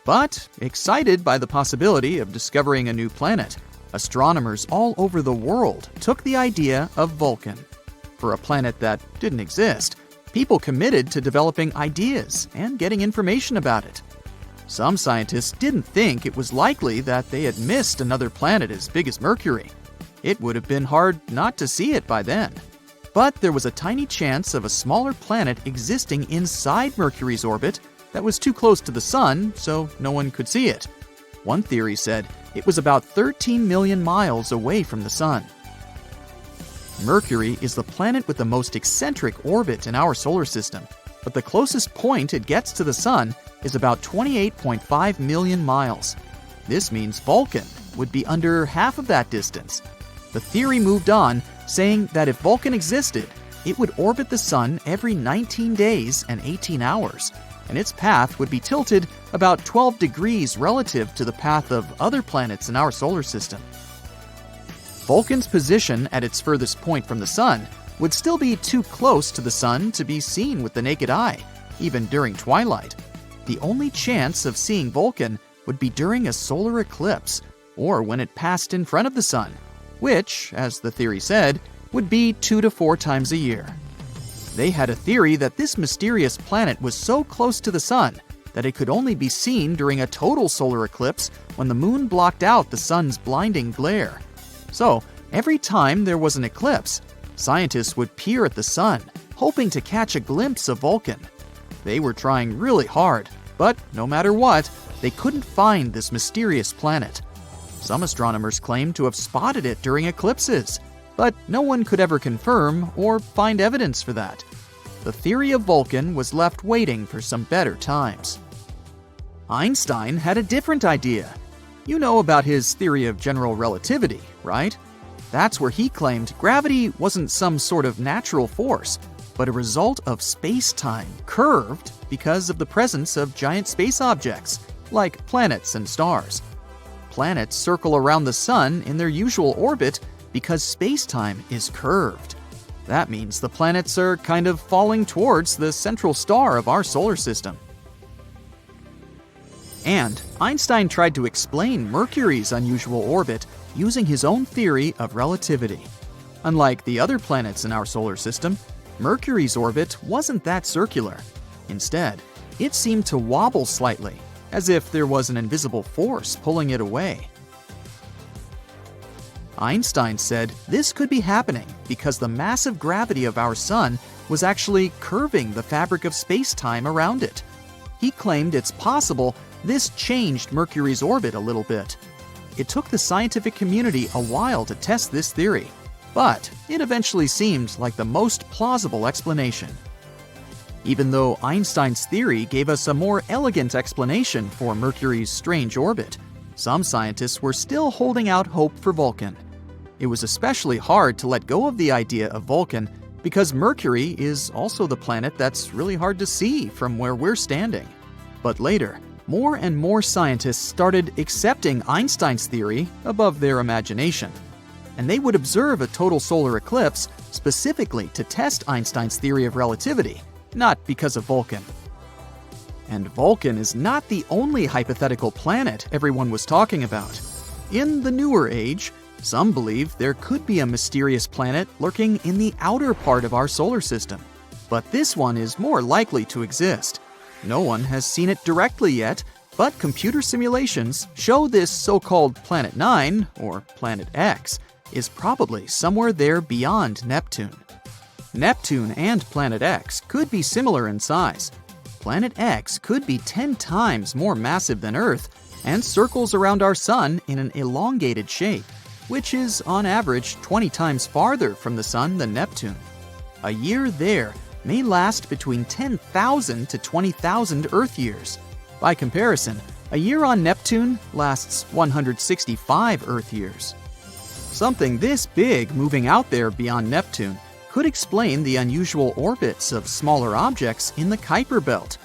But, excited by the possibility of discovering a new planet, astronomers all over the world took the idea of Vulcan. For a planet that didn't exist, people committed to developing ideas and getting information about it. Some scientists didn't think it was likely that they had missed another planet as big as Mercury. It would have been hard not to see it by then. But there was a tiny chance of a smaller planet existing inside Mercury's orbit that was too close to the Sun, so no one could see it. One theory said it was about 13 million miles away from the Sun. Mercury is the planet with the most eccentric orbit in our solar system, but the closest point it gets to the Sun is about 28.5 million miles. This means Vulcan would be under half of that distance. The theory moved on, saying that if Vulcan existed, it would orbit the Sun every 19 days and 18 hours, and its path would be tilted about 12 degrees relative to the path of other planets in our solar system. Vulcan's position at its furthest point from the Sun would still be too close to the Sun to be seen with the naked eye, even during twilight. The only chance of seeing Vulcan would be during a solar eclipse, or when it passed in front of the Sun, which, as the theory said, would be 2 to 4 times a year. They had a theory that this mysterious planet was so close to the Sun that it could only be seen during a total solar eclipse when the moon blocked out the Sun's blinding glare. So, every time there was an eclipse, scientists would peer at the Sun, hoping to catch a glimpse of Vulcan. They were trying really hard, but no matter what, they couldn't find this mysterious planet. Some astronomers claimed to have spotted it during eclipses, but no one could ever confirm or find evidence for that. The theory of Vulcan was left waiting for some better times. Einstein had a different idea. You know about his theory of general relativity, right? That's where he claimed gravity wasn't some sort of natural force, but a result of space-time curved because of the presence of giant space objects, like planets and stars. Planets circle around the Sun in their usual orbit because space-time is curved. That means the planets are kind of falling towards the central star of our solar system. And Einstein tried to explain Mercury's unusual orbit using his own theory of relativity. Unlike the other planets in our solar system, Mercury's orbit wasn't that circular. Instead, it seemed to wobble slightly, as if there was an invisible force pulling it away. Einstein said this could be happening because the massive gravity of our Sun was actually curving the fabric of space-time around it. He claimed it's possible this changed Mercury's orbit a little bit. It took the scientific community a while to test this theory, but it eventually seemed like the most plausible explanation. Even though Einstein's theory gave us a more elegant explanation for Mercury's strange orbit, some scientists were still holding out hope for Vulcan. It was especially hard to let go of the idea of Vulcan because Mercury is also the planet that's really hard to see from where we're standing. But later, more and more scientists started accepting Einstein's theory above their imagination. And they would observe a total solar eclipse specifically to test Einstein's theory of relativity, not because of Vulcan. And Vulcan is not the only hypothetical planet everyone was talking about. In the newer age, some believe there could be a mysterious planet lurking in the outer part of our solar system. But this one is more likely to exist. No one has seen it directly yet, but computer simulations show this so-called Planet 9, or Planet X, is probably somewhere there beyond Neptune. Neptune and Planet X could be similar in size. Planet X could be 10 times more massive than Earth, and circles around our Sun in an elongated shape, which is on average 20 times farther from the Sun than Neptune. A year there may last between 10,000 to 20,000 Earth years. By comparison, a year on Neptune lasts 165 Earth years. Something this big moving out there beyond Neptune could explain the unusual orbits of smaller objects in the Kuiper Belt.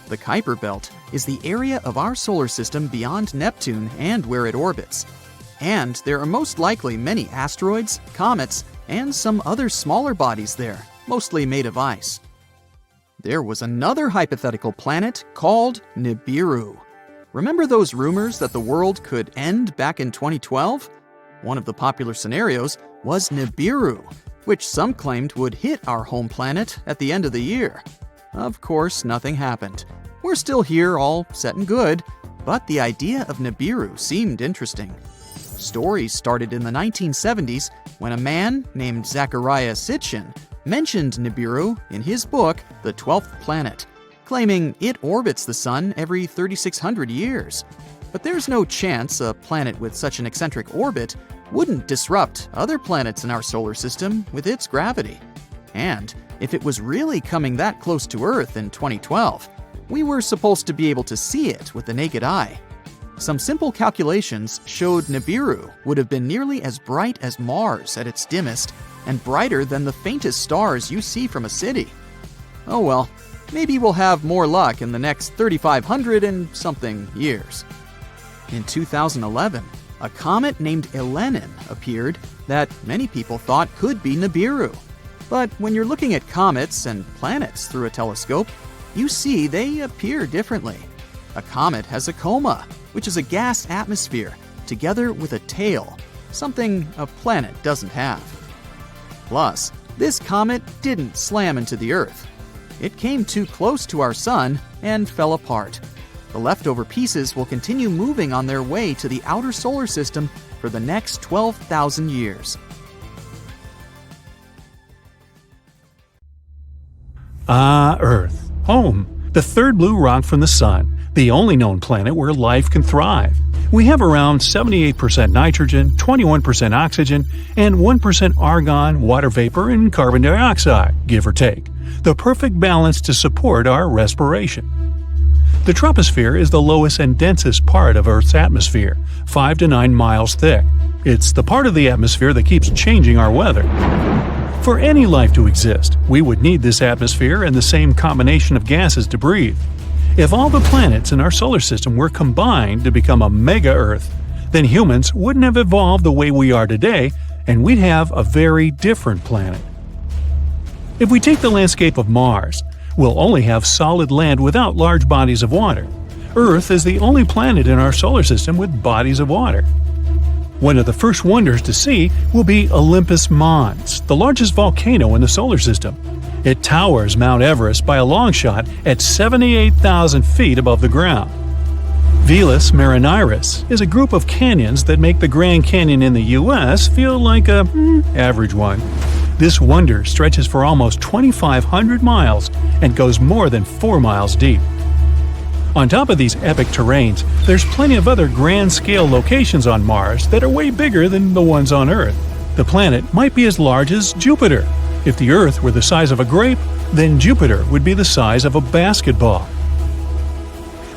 The Kuiper Belt is the area of our solar system beyond Neptune and where it orbits. And there are most likely many asteroids, comets, and some other smaller bodies there, mostly made of ice. There was another hypothetical planet called Nibiru. Remember those rumors that the world could end back in 2012? One of the popular scenarios was Nibiru, which some claimed would hit our home planet at the end of the year. Of course, nothing happened. We're still here, all set and good, but the idea of Nibiru seemed interesting. Stories started in the 1970s when a man named Zecharia Sitchin mentioned Nibiru in his book, The 12th Planet, claiming it orbits the Sun every 3,600 years. But there's no chance a planet with such an eccentric orbit wouldn't disrupt other planets in our solar system with its gravity. And if it was really coming that close to Earth in 2012, we were supposed to be able to see it with the naked eye. Some simple calculations showed Nibiru would have been nearly as bright as Mars at its dimmest, and brighter than the faintest stars you see from a city. Oh well, maybe we'll have more luck in the next 3,500 and something years. In 2011, a comet named Elenin appeared that many people thought could be Nibiru. But when you're looking at comets and planets through a telescope, you see they appear differently. A comet has a coma, which is a gas atmosphere, together with a tail, something a planet doesn't have. Plus, this comet didn't slam into the Earth. It came too close to our Sun and fell apart. The leftover pieces will continue moving on their way to the outer solar system for the next 12,000 years. Earth. Home. The third blue rock from the Sun. The only known planet where life can thrive. We have around 78% nitrogen, 21% oxygen, and 1% argon, water vapor, and carbon dioxide, give or take. The perfect balance to support our respiration. The troposphere is the lowest and densest part of Earth's atmosphere, 5 to 9 miles thick. It's the part of the atmosphere that keeps changing our weather. For any life to exist, we would need this atmosphere and the same combination of gases to breathe. If all the planets in our solar system were combined to become a mega-Earth, then humans wouldn't have evolved the way we are today, and we'd have a very different planet. If we take the landscape of Mars, we'll only have solid land without large bodies of water. Earth is the only planet in our solar system with bodies of water. One of the first wonders to see will be Olympus Mons, the largest volcano in the solar system. It towers Mount Everest by a long shot at 78,000 feet above the ground. Valles Marineris is a group of canyons that make the Grand Canyon in the U.S. feel like a average one. This wonder stretches for almost 2,500 miles and goes more than 4 miles deep. On top of these epic terrains, there's plenty of other grand-scale locations on Mars that are way bigger than the ones on Earth. The planet might be as large as Jupiter. If the Earth were the size of a grape, then Jupiter would be the size of a basketball.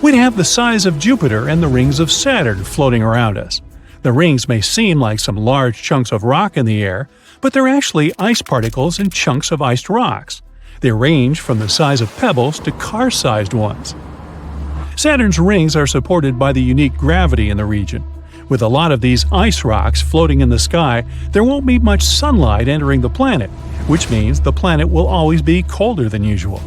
We'd have the size of Jupiter and the rings of Saturn floating around us. The rings may seem like some large chunks of rock in the air, but they're actually ice particles and chunks of iced rocks. They range from the size of pebbles to car-sized ones. Saturn's rings are supported by the unique gravity in the region. With a lot of these ice rocks floating in the sky, there won't be much sunlight entering the planet, which means the planet will always be colder than usual.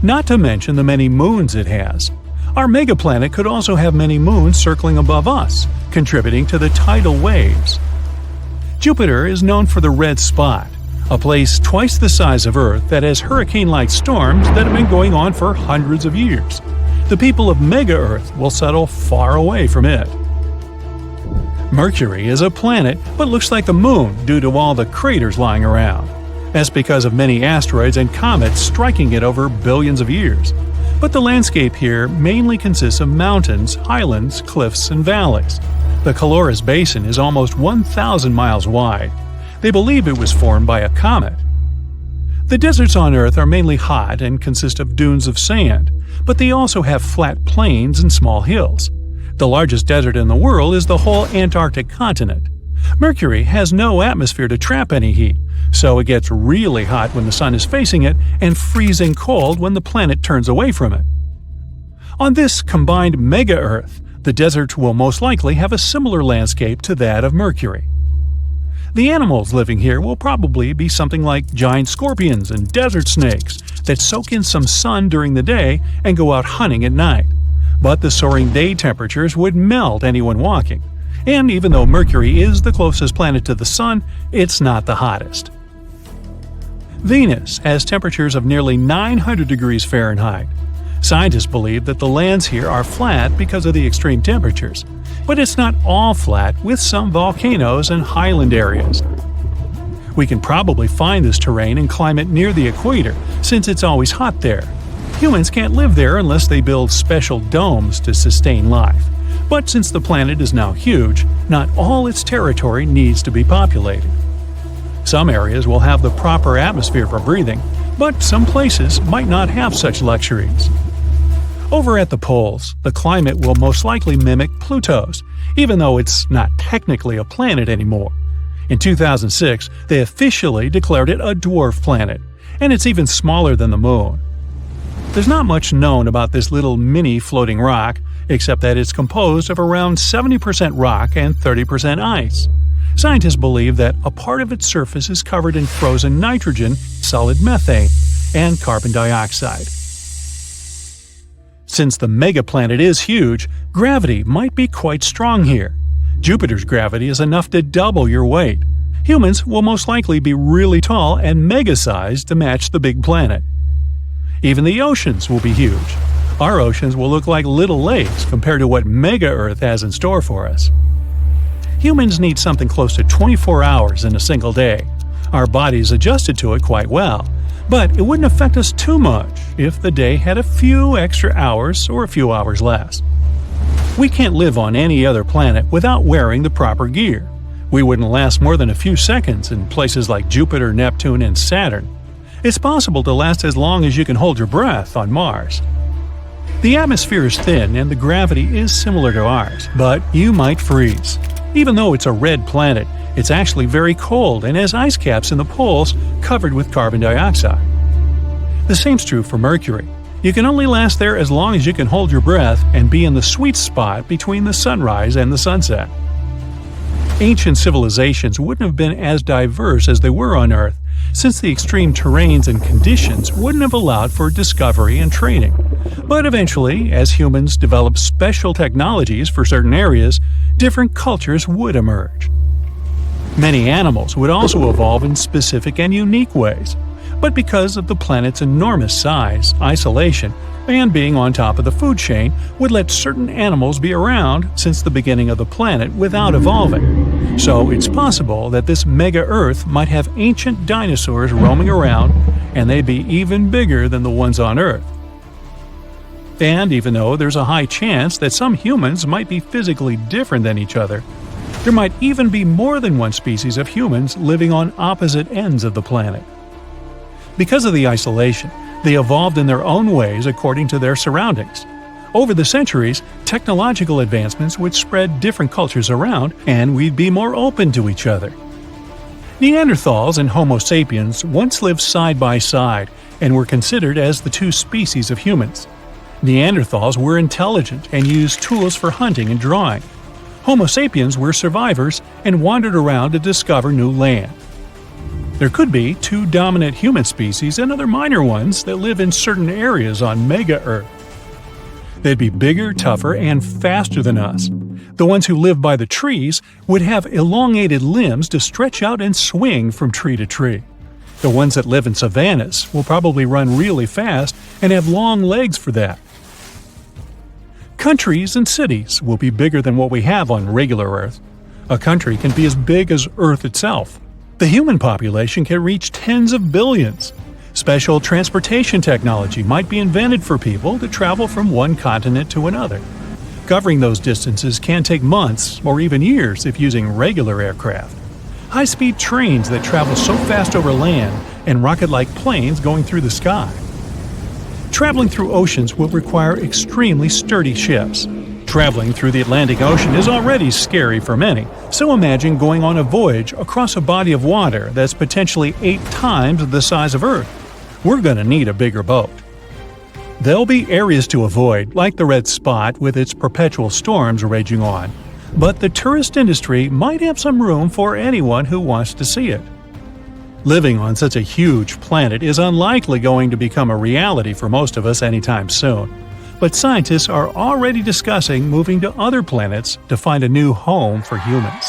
Not to mention the many moons it has. Our megaplanet could also have many moons circling above us, contributing to the tidal waves. Jupiter is known for the red spot, a place twice the size of Earth that has hurricane-like storms that have been going on for hundreds of years. The people of Mega-Earth will settle far away from it. Mercury is a planet but looks like the Moon due to all the craters lying around. That's because of many asteroids and comets striking it over billions of years. But the landscape here mainly consists of mountains, highlands, cliffs, and valleys. The Caloris Basin is almost 1,000 miles wide. They believe it was formed by a comet. The deserts on Earth are mainly hot and consist of dunes of sand, but they also have flat plains and small hills. The largest desert in the world is the whole Antarctic continent. Mercury has no atmosphere to trap any heat, so it gets really hot when the sun is facing it and freezing cold when the planet turns away from it. On this combined mega-Earth, the desert will most likely have a similar landscape to that of Mercury. The animals living here will probably be something like giant scorpions and desert snakes that soak in some sun during the day and go out hunting at night. But the soaring day temperatures would melt anyone walking. And even though Mercury is the closest planet to the Sun, it's not the hottest. Venus has temperatures of nearly 900 degrees Fahrenheit. Scientists believe that the lands here are flat because of the extreme temperatures, but it's not all flat, with some volcanoes and highland areas. We can probably find this terrain and climate near the equator, since it's always hot there. Humans can't live there unless they build special domes to sustain life. But since the planet is now huge, not all its territory needs to be populated. Some areas will have the proper atmosphere for breathing, but some places might not have such luxuries. Over at the poles, the climate will most likely mimic Pluto's, even though it's not technically a planet anymore. In 2006, they officially declared it a dwarf planet, and it's even smaller than the Moon. There's not much known about this little mini floating rock, except that it's composed of around 70% rock and 30% ice. Scientists believe that a part of its surface is covered in frozen nitrogen, solid methane, and carbon dioxide. Since the megaplanet is huge, gravity might be quite strong here. Jupiter's gravity is enough to double your weight. Humans will most likely be really tall and mega-sized to match the big planet. Even the oceans will be huge. Our oceans will look like little lakes compared to what Mega-Earth has in store for us. Humans need something close to 24 hours in a single day. Our bodies adjusted to it quite well, but it wouldn't affect us too much if the day had a few extra hours or a few hours less. We can't live on any other planet without wearing the proper gear. We wouldn't last more than a few seconds in places like Jupiter, Neptune, and Saturn. It's possible to last as long as you can hold your breath on Mars. The atmosphere is thin and the gravity is similar to ours, but you might freeze. Even though it's a red planet, it's actually very cold and has ice caps in the poles covered with carbon dioxide. The same's true for Mercury. You can only last there as long as you can hold your breath and be in the sweet spot between the sunrise and the sunset. Ancient civilizations wouldn't have been as diverse as they were on Earth, since the extreme terrains and conditions wouldn't have allowed for discovery and trading. But eventually, as humans developed special technologies for certain areas, different cultures would emerge. Many animals would also evolve in specific and unique ways, but because of the planet's enormous size, isolation, and being on top of the food chain would let certain animals be around since the beginning of the planet without evolving. So it's possible that this mega-Earth might have ancient dinosaurs roaming around, and they'd be even bigger than the ones on Earth. And even though there's a high chance that some humans might be physically different than each other, there might even be more than one species of humans living on opposite ends of the planet. Because of the isolation, they evolved in their own ways according to their surroundings. Over the centuries, technological advancements would spread different cultures around, and we'd be more open to each other. Neanderthals and Homo sapiens once lived side by side and were considered as the two species of humans. Neanderthals were intelligent and used tools for hunting and drawing. Homo sapiens were survivors and wandered around to discover new land. There could be two dominant human species and other minor ones that live in certain areas on Mega-Earth. They'd be bigger, tougher, and faster than us. The ones who live by the trees would have elongated limbs to stretch out and swing from tree to tree. The ones that live in savannas will probably run really fast and have long legs for that. Countries and cities will be bigger than what we have on regular Earth. A country can be as big as Earth itself. The human population can reach tens of billions. Special transportation technology might be invented for people to travel from one continent to another. Covering those distances can take months or even years if using regular aircraft. High-speed trains that travel so fast over land, and rocket-like planes going through the sky. Traveling through oceans will require extremely sturdy ships. Traveling through the Atlantic Ocean is already scary for many, so imagine going on a voyage across a body of water that's potentially 8 times the size of Earth. We're going to need a bigger boat. There'll be areas to avoid, like the red spot with its perpetual storms raging on. But the tourist industry might have some room for anyone who wants to see it. Living on such a huge planet is unlikely going to become a reality for most of us anytime soon. But scientists are already discussing moving to other planets to find a new home for humans.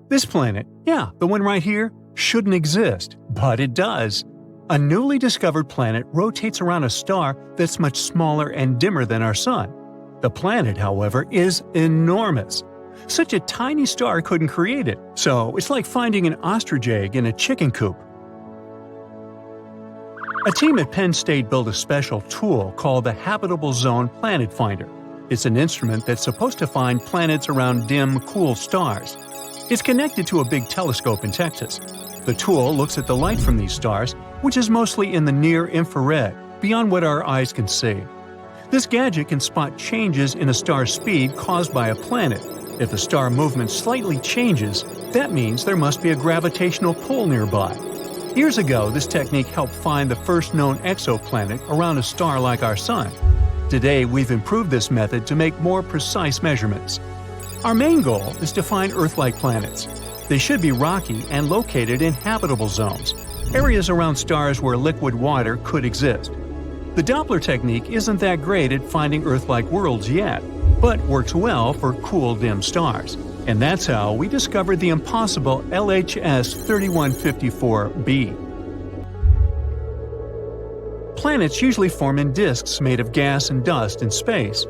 This planet, the one right here, shouldn't exist, but it does. A newly discovered planet rotates around a star that's much smaller and dimmer than our Sun. The planet, however, is enormous. Such a tiny star couldn't create it, so it's like finding an ostrich egg in a chicken coop. A team at Penn State built a special tool called the Habitable Zone Planet Finder. It's an instrument that's supposed to find planets around dim, cool stars. It's connected to a big telescope in Texas. The tool looks at the light from these stars, which is mostly in the near-infrared, beyond what our eyes can see. This gadget can spot changes in a star's speed caused by a planet. If the star movement slightly changes, that means there must be a gravitational pull nearby. Years ago, this technique helped find the first known exoplanet around a star like our Sun. Today, we've improved this method to make more precise measurements. Our main goal is to find Earth-like planets. They should be rocky and located in habitable zones, areas around stars where liquid water could exist. The Doppler technique isn't that great at finding Earth-like worlds yet, but works well for cool, dim stars. And that's how we discovered the impossible LHS 3154b. Planets usually form in disks made of gas and dust in space.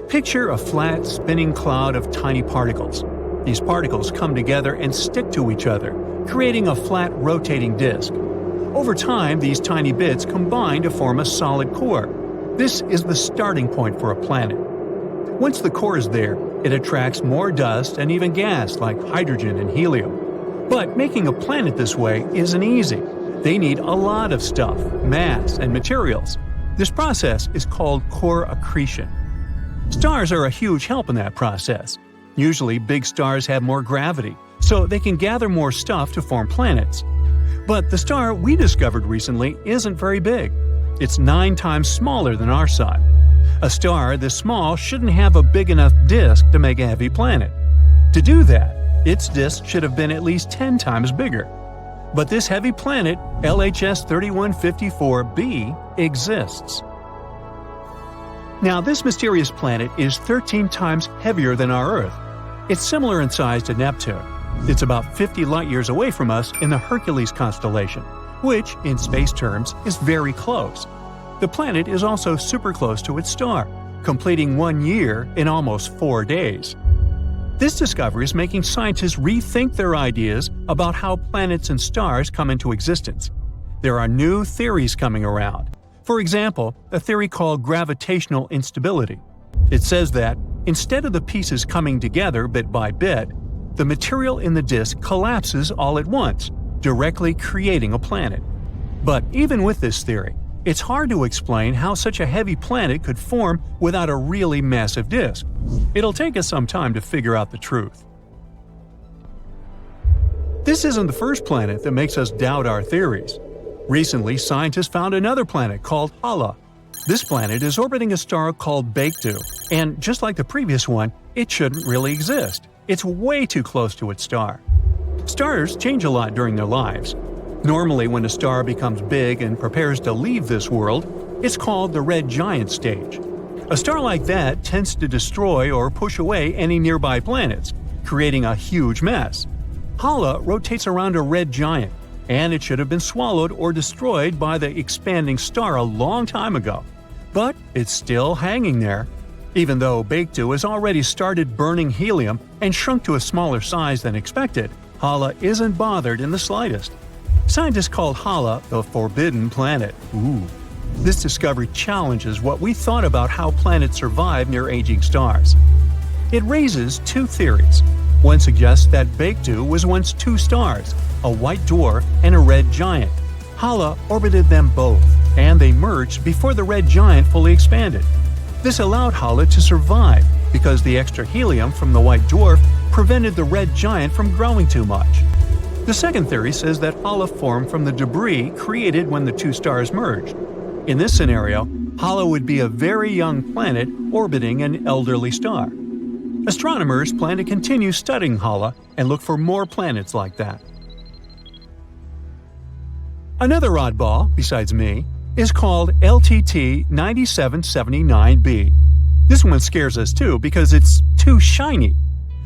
Picture a flat, spinning cloud of tiny particles. These particles come together and stick to each other, creating a flat, rotating disk. Over time, these tiny bits combine to form a solid core. This is the starting point for a planet. Once the core is there, it attracts more dust and even gas like hydrogen and helium. But making a planet this way isn't easy. They need a lot of stuff, mass, and materials. This process is called core accretion. Stars are a huge help in that process. Usually, big stars have more gravity, so they can gather more stuff to form planets. But the star we discovered recently isn't very big. It's 9 times smaller than our Sun. A star this small shouldn't have a big enough disk to make a heavy planet. To do that, its disk should have been at least 10 times bigger. But this heavy planet, LHS 3154b, exists. Now, this mysterious planet is 13 times heavier than our Earth. It's similar in size to Neptune. It's about 50 light-years away from us in the Hercules constellation, which, in space terms, is very close. The planet is also super close to its star, completing 1 year in almost 4 days. This discovery is making scientists rethink their ideas about how planets and stars come into existence. There are new theories coming around. For example, a theory called gravitational instability. It says that, instead of the pieces coming together bit by bit, the material in the disk collapses all at once, directly creating a planet. But even with this theory, it's hard to explain how such a heavy planet could form without a really massive disk. It'll take us some time to figure out the truth. This isn't the first planet that makes us doubt our theories. Recently, scientists found another planet called Hala. This planet is orbiting a star called Baekdu, and just like the previous one, it shouldn't really exist. It's way too close to its star. Stars change a lot during their lives. Normally, when a star becomes big and prepares to leave this world, it's called the red giant stage. A star like that tends to destroy or push away any nearby planets, creating a huge mess. Hala rotates around a red giant, and it should have been swallowed or destroyed by the expanding star a long time ago. But it's still hanging there. Even though Baekdu has already started burning helium and shrunk to a smaller size than expected, Hala isn't bothered in the slightest. Scientists call Hala the forbidden planet. Ooh. This discovery challenges what we thought about how planets survive near aging stars. It raises two theories. One suggests that Baekdu was once two stars, a white dwarf and a red giant. Hala orbited them both, and they merged before the red giant fully expanded. This allowed Hala to survive because the extra helium from the white dwarf prevented the red giant from growing too much. The second theory says that Hala formed from the debris created when the two stars merged. In this scenario, Hala would be a very young planet orbiting an elderly star. Astronomers plan to continue studying Hala and look for more planets like that. Another oddball, besides me, is called LTT 9779b. This one scares us too because it's too shiny.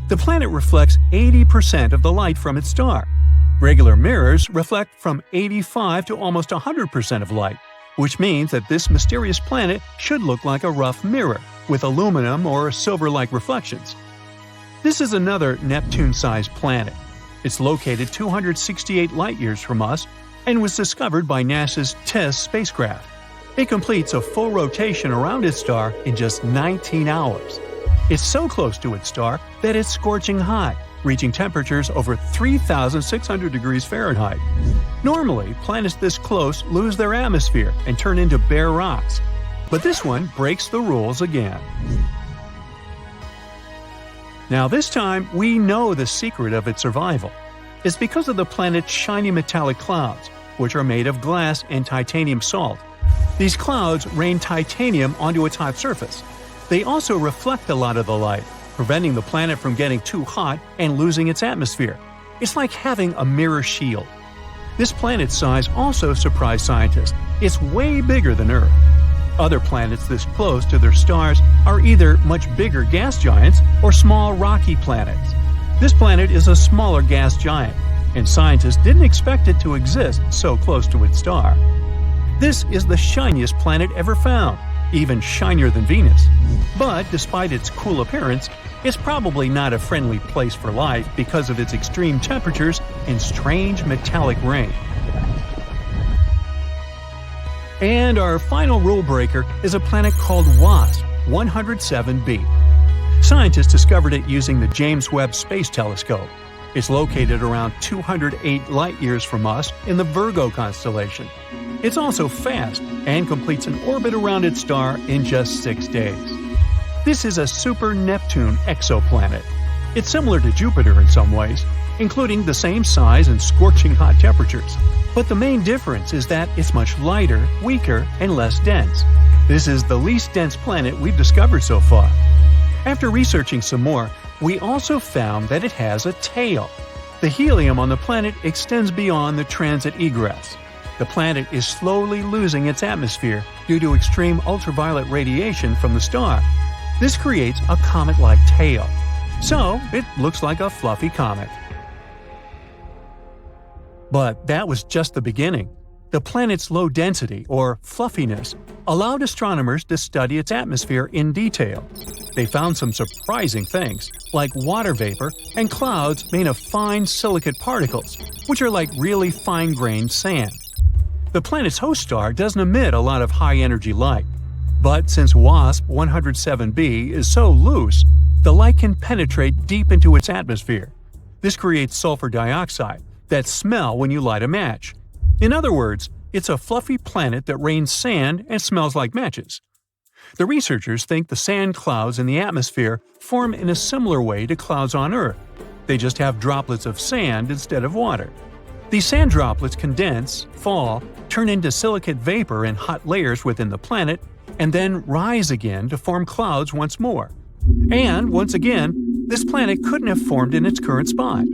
The planet reflects 80% of the light from its star. Regular mirrors reflect from 85 to almost 100% of light, which means that this mysterious planet should look like a rough mirror, with aluminum or silver-like reflections. This is another Neptune-sized planet. It's located 268 light-years from us and was discovered by NASA's TESS spacecraft. It completes a full rotation around its star in just 19 hours. It's so close to its star that it's scorching hot, reaching temperatures over 3,600 degrees Fahrenheit. Normally, planets this close lose their atmosphere and turn into bare rocks. But this one breaks the rules again. Now this time, we know the secret of its survival. It's because of the planet's shiny metallic clouds, which are made of glass and titanium salt. These clouds rain titanium onto its hot surface. They also reflect a lot of the light, preventing the planet from getting too hot and losing its atmosphere. It's like having a mirror shield. This planet's size also surprised scientists. It's way bigger than Earth. Other planets this close to their stars are either much bigger gas giants or small rocky planets. This planet is a smaller gas giant, and scientists didn't expect it to exist so close to its star. This is the shiniest planet ever found, even shinier than Venus. But despite its cool appearance, it's probably not a friendly place for life because of its extreme temperatures and strange metallic rain. And our final rule breaker is a planet called WASP 107b. Scientists discovered it using the James Webb Space Telescope. It's located around 208 light-years from us in the Virgo constellation. It's also fast and completes an orbit around its star in just 6 days. This is a super-Neptune exoplanet. It's similar to Jupiter in some ways, including the same size and scorching hot temperatures. But the main difference is that it's much lighter, weaker, and less dense. This is the least dense planet we've discovered so far. After researching some more, we also found that it has a tail. The helium on the planet extends beyond the transit egress. The planet is slowly losing its atmosphere due to extreme ultraviolet radiation from the star. This creates a comet-like tail. So, it looks like a fluffy comet. But that was just the beginning. The planet's low density, or fluffiness, allowed astronomers to study its atmosphere in detail. They found some surprising things, like water vapor and clouds made of fine silicate particles, which are like really fine-grained sand. The planet's host star doesn't emit a lot of high-energy light. But since WASP 107b is so loose, the light can penetrate deep into its atmosphere. This creates sulfur dioxide that smell when you light a match. In other words, it's a fluffy planet that rains sand and smells like matches. The researchers think the sand clouds in the atmosphere form in a similar way to clouds on Earth. They just have droplets of sand instead of water. These sand droplets condense, fall, turn into silicate vapor in hot layers within the planet, and then rise again to form clouds once more. And, once again, this planet couldn't have formed in its current spot.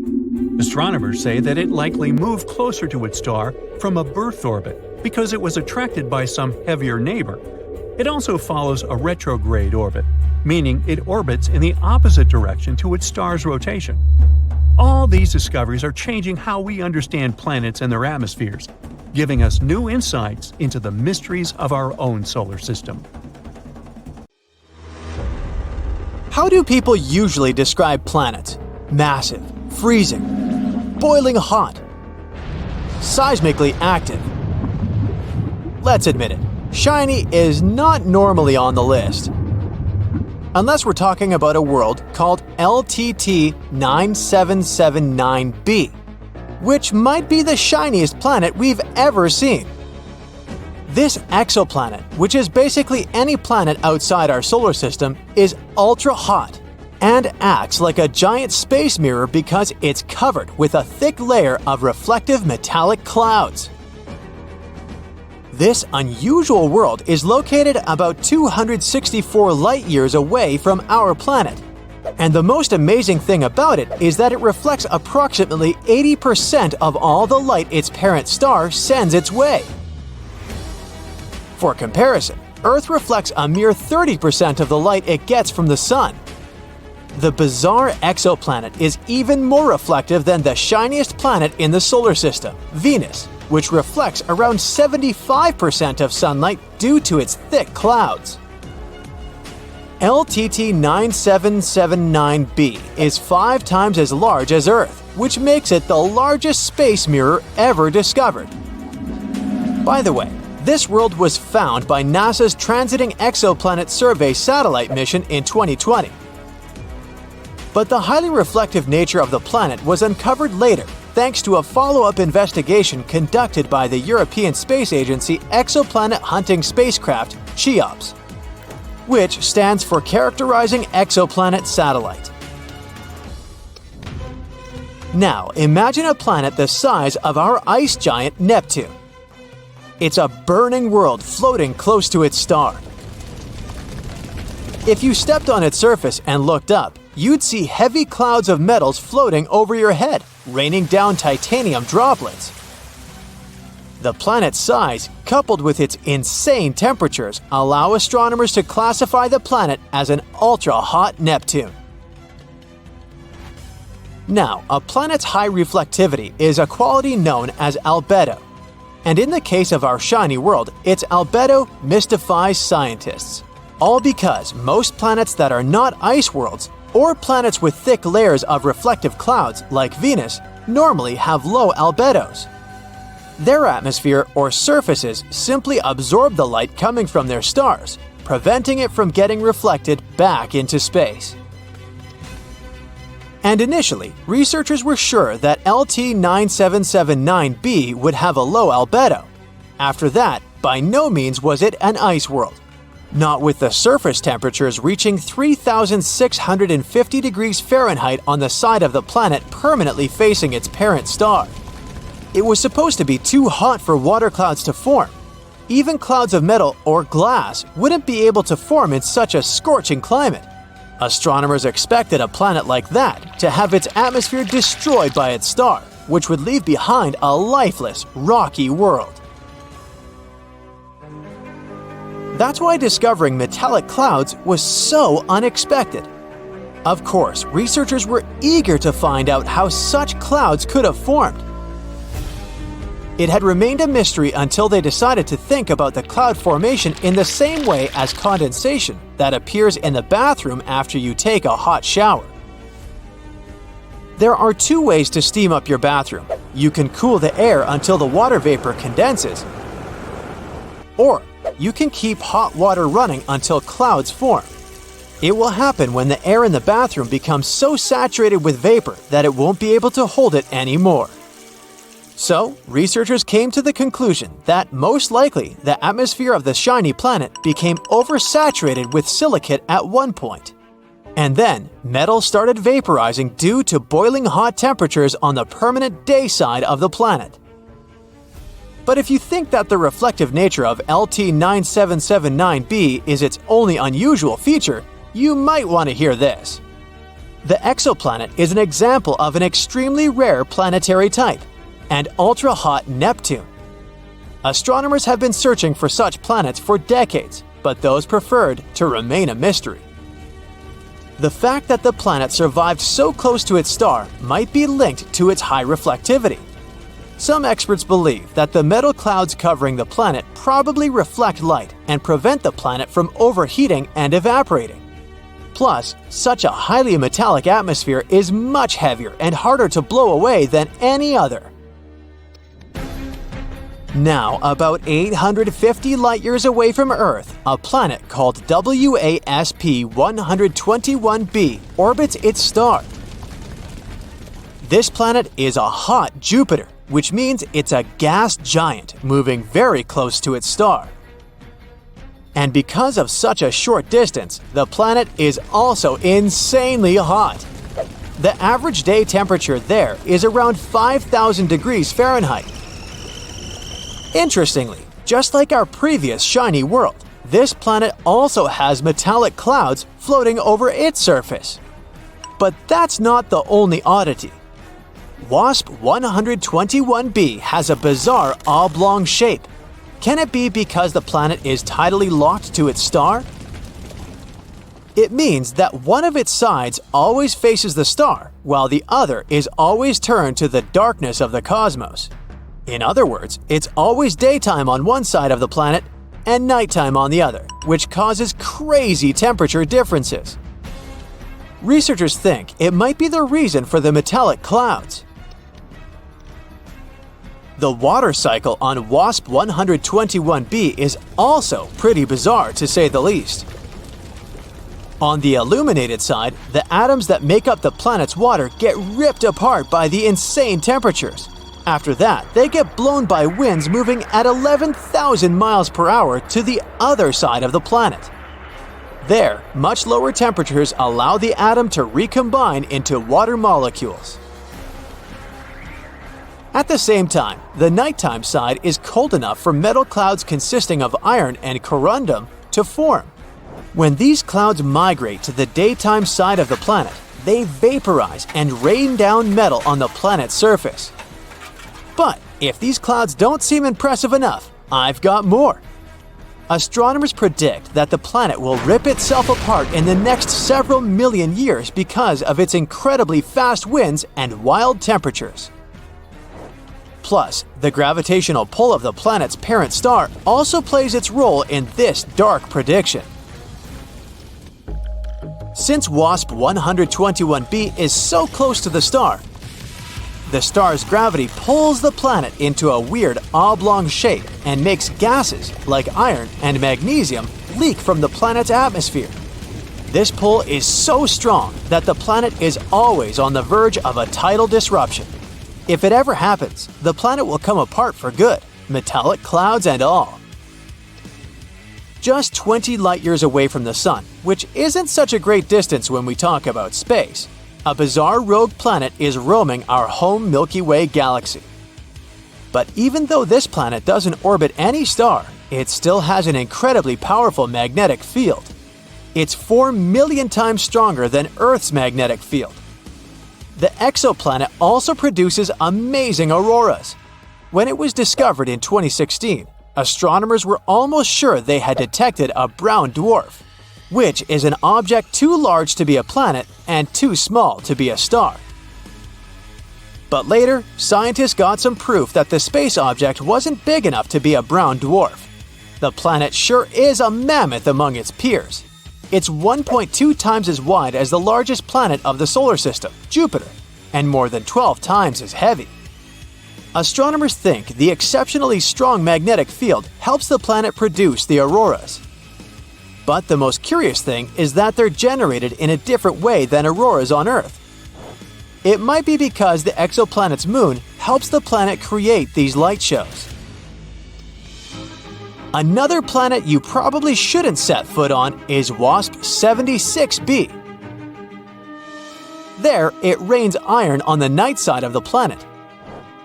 Astronomers say that it likely moved closer to its star from a birth orbit because it was attracted by some heavier neighbor. It also follows a retrograde orbit, meaning it orbits in the opposite direction to its star's rotation. All these discoveries are changing how we understand planets and their atmospheres, giving us new insights into the mysteries of our own solar system. How do people usually describe planets? Massive, freezing, boiling hot. seismically active. Let's admit it, shiny is not normally on the list. Unless we're talking about a world called LTT 9779b, which might be the shiniest planet we've ever seen. This exoplanet, which is basically any planet outside our solar system, is ultra hot and acts like a giant space mirror because it's covered with a thick layer of reflective metallic clouds. This unusual world is located about 264 light-years away from our planet. And the most amazing thing about it is that it reflects approximately 80% of all the light its parent star sends its way. For comparison, Earth reflects a mere 30% of the light it gets from the Sun. The bizarre exoplanet is even more reflective than the shiniest planet in the solar system, Venus, which reflects around 75% of sunlight due to its thick clouds. LTT 9779b is 5 times as large as Earth, which makes it the largest space mirror ever discovered. By the way, this world was found by NASA's Transiting Exoplanet Survey satellite mission in 2020. But the highly reflective nature of the planet was uncovered later thanks to a follow-up investigation conducted by the European Space Agency Exoplanet Hunting Spacecraft, CHEOPS, which stands for Characterizing Exoplanet Satellite. Now, imagine a planet the size of our ice giant Neptune. It's a burning world floating close to its star. If you stepped on its surface and looked up, you'd see heavy clouds of metals floating over your head, raining down titanium droplets. The planet's size, coupled with its insane temperatures, allow astronomers to classify the planet as an ultra-hot Neptune. Now, a planet's high reflectivity is a quality known as albedo. And in the case of our shiny world, its albedo mystifies scientists. All because most planets that are not ice worlds, or planets with thick layers of reflective clouds like Venus, normally have low albedos. Their atmosphere or surfaces simply absorb the light coming from their stars, preventing it from getting reflected back into space. And initially, researchers were sure that LT 9779b would have a low albedo. After that, by no means was it an ice world. Not with the surface temperatures reaching 3,650 degrees Fahrenheit on the side of the planet permanently facing its parent star. It was supposed to be too hot for water clouds to form. Even clouds of metal or glass wouldn't be able to form in such a scorching climate. Astronomers expected a planet like that to have its atmosphere destroyed by its star, which would leave behind a lifeless, rocky world. That's why discovering metallic clouds was so unexpected. Of course, researchers were eager to find out how such clouds could have formed. It had remained a mystery until they decided to think about the cloud formation in the same way as condensation that appears in the bathroom after you take a hot shower. There are 2 ways to steam up your bathroom. You can cool the air until the water vapor condenses, or you can keep hot water running until clouds form. It will happen when the air in the bathroom becomes so saturated with vapor that it won't be able to hold it anymore. So, researchers came to the conclusion that most likely the atmosphere of the shiny planet became oversaturated with silicate at one point. And then, metal started vaporizing due to boiling hot temperatures on the permanent day side of the planet. But if you think that the reflective nature of LT 9779b is its only unusual feature, you might want to hear this. The exoplanet is an example of an extremely rare planetary type, and ultra-hot Neptune. Astronomers have been searching for such planets for decades, but those preferred to remain a mystery. The fact that the planet survived so close to its star might be linked to its high reflectivity. Some experts believe that the metal clouds covering the planet probably reflect light and prevent the planet from overheating and evaporating. Plus, such a highly metallic atmosphere is much heavier and harder to blow away than any other. Now, about 850 light-years away from Earth, a planet called WASP 121b orbits its star. This planet is a hot Jupiter, which means it's a gas giant moving very close to its star. And because of such a short distance, the planet is also insanely hot. The average day temperature there is around 5,000 degrees Fahrenheit. Interestingly, just like our previous shiny world, this planet also has metallic clouds floating over its surface. But that's not the only oddity. WASP 121b has a bizarre oblong shape. Can it be because the planet is tidally locked to its star? It means that one of its sides always faces the star, while the other is always turned to the darkness of the cosmos. In other words, it's always daytime on one side of the planet and nighttime on the other, which causes crazy temperature differences. Researchers think it might be the reason for the metallic clouds. The water cycle on WASP 121b is also pretty bizarre, to say the least. On the illuminated side, the atoms that make up the planet's water get ripped apart by the insane temperatures. After that, they get blown by winds moving at 11,000 miles per hour to the other side of the planet. There, much lower temperatures allow the atom to recombine into water molecules. At the same time, the nighttime side is cold enough for metal clouds consisting of iron and corundum to form. When these clouds migrate to the daytime side of the planet, they vaporize and rain down metal on the planet's surface. But if these clouds don't seem impressive enough, I've got more. Astronomers predict that the planet will rip itself apart in the next several million years because of its incredibly fast winds and wild temperatures. Plus, the gravitational pull of the planet's parent star also plays its role in this dark prediction. Since WASP 121b is so close to the star's gravity pulls the planet into a weird oblong shape and makes gases like iron and magnesium leak from the planet's atmosphere. This pull is so strong that the planet is always on the verge of a tidal disruption. If it ever happens, the planet will come apart for good, metallic clouds and all. Just 20 light-years away from the Sun, which isn't such a great distance when we talk about space, a bizarre rogue planet is roaming our home Milky Way galaxy. But even though this planet doesn't orbit any star, it still has an incredibly powerful magnetic field. It's 4 million times stronger than Earth's magnetic field. The exoplanet also produces amazing auroras. When it was discovered in 2016, astronomers were almost sure they had detected a brown dwarf, which is an object too large to be a planet and too small to be a star. But later, scientists got some proof that the space object wasn't big enough to be a brown dwarf. The planet sure is a mammoth among its peers. It's 1.2 times as wide as the largest planet of the solar system, Jupiter, and more than 12 times as heavy. Astronomers think the exceptionally strong magnetic field helps the planet produce the auroras. But the most curious thing is that they're generated in a different way than auroras on Earth. It might be because the exoplanet's moon helps the planet create these light shows. Another planet you probably shouldn't set foot on is WASP 76b. There, it rains iron on the night side of the planet,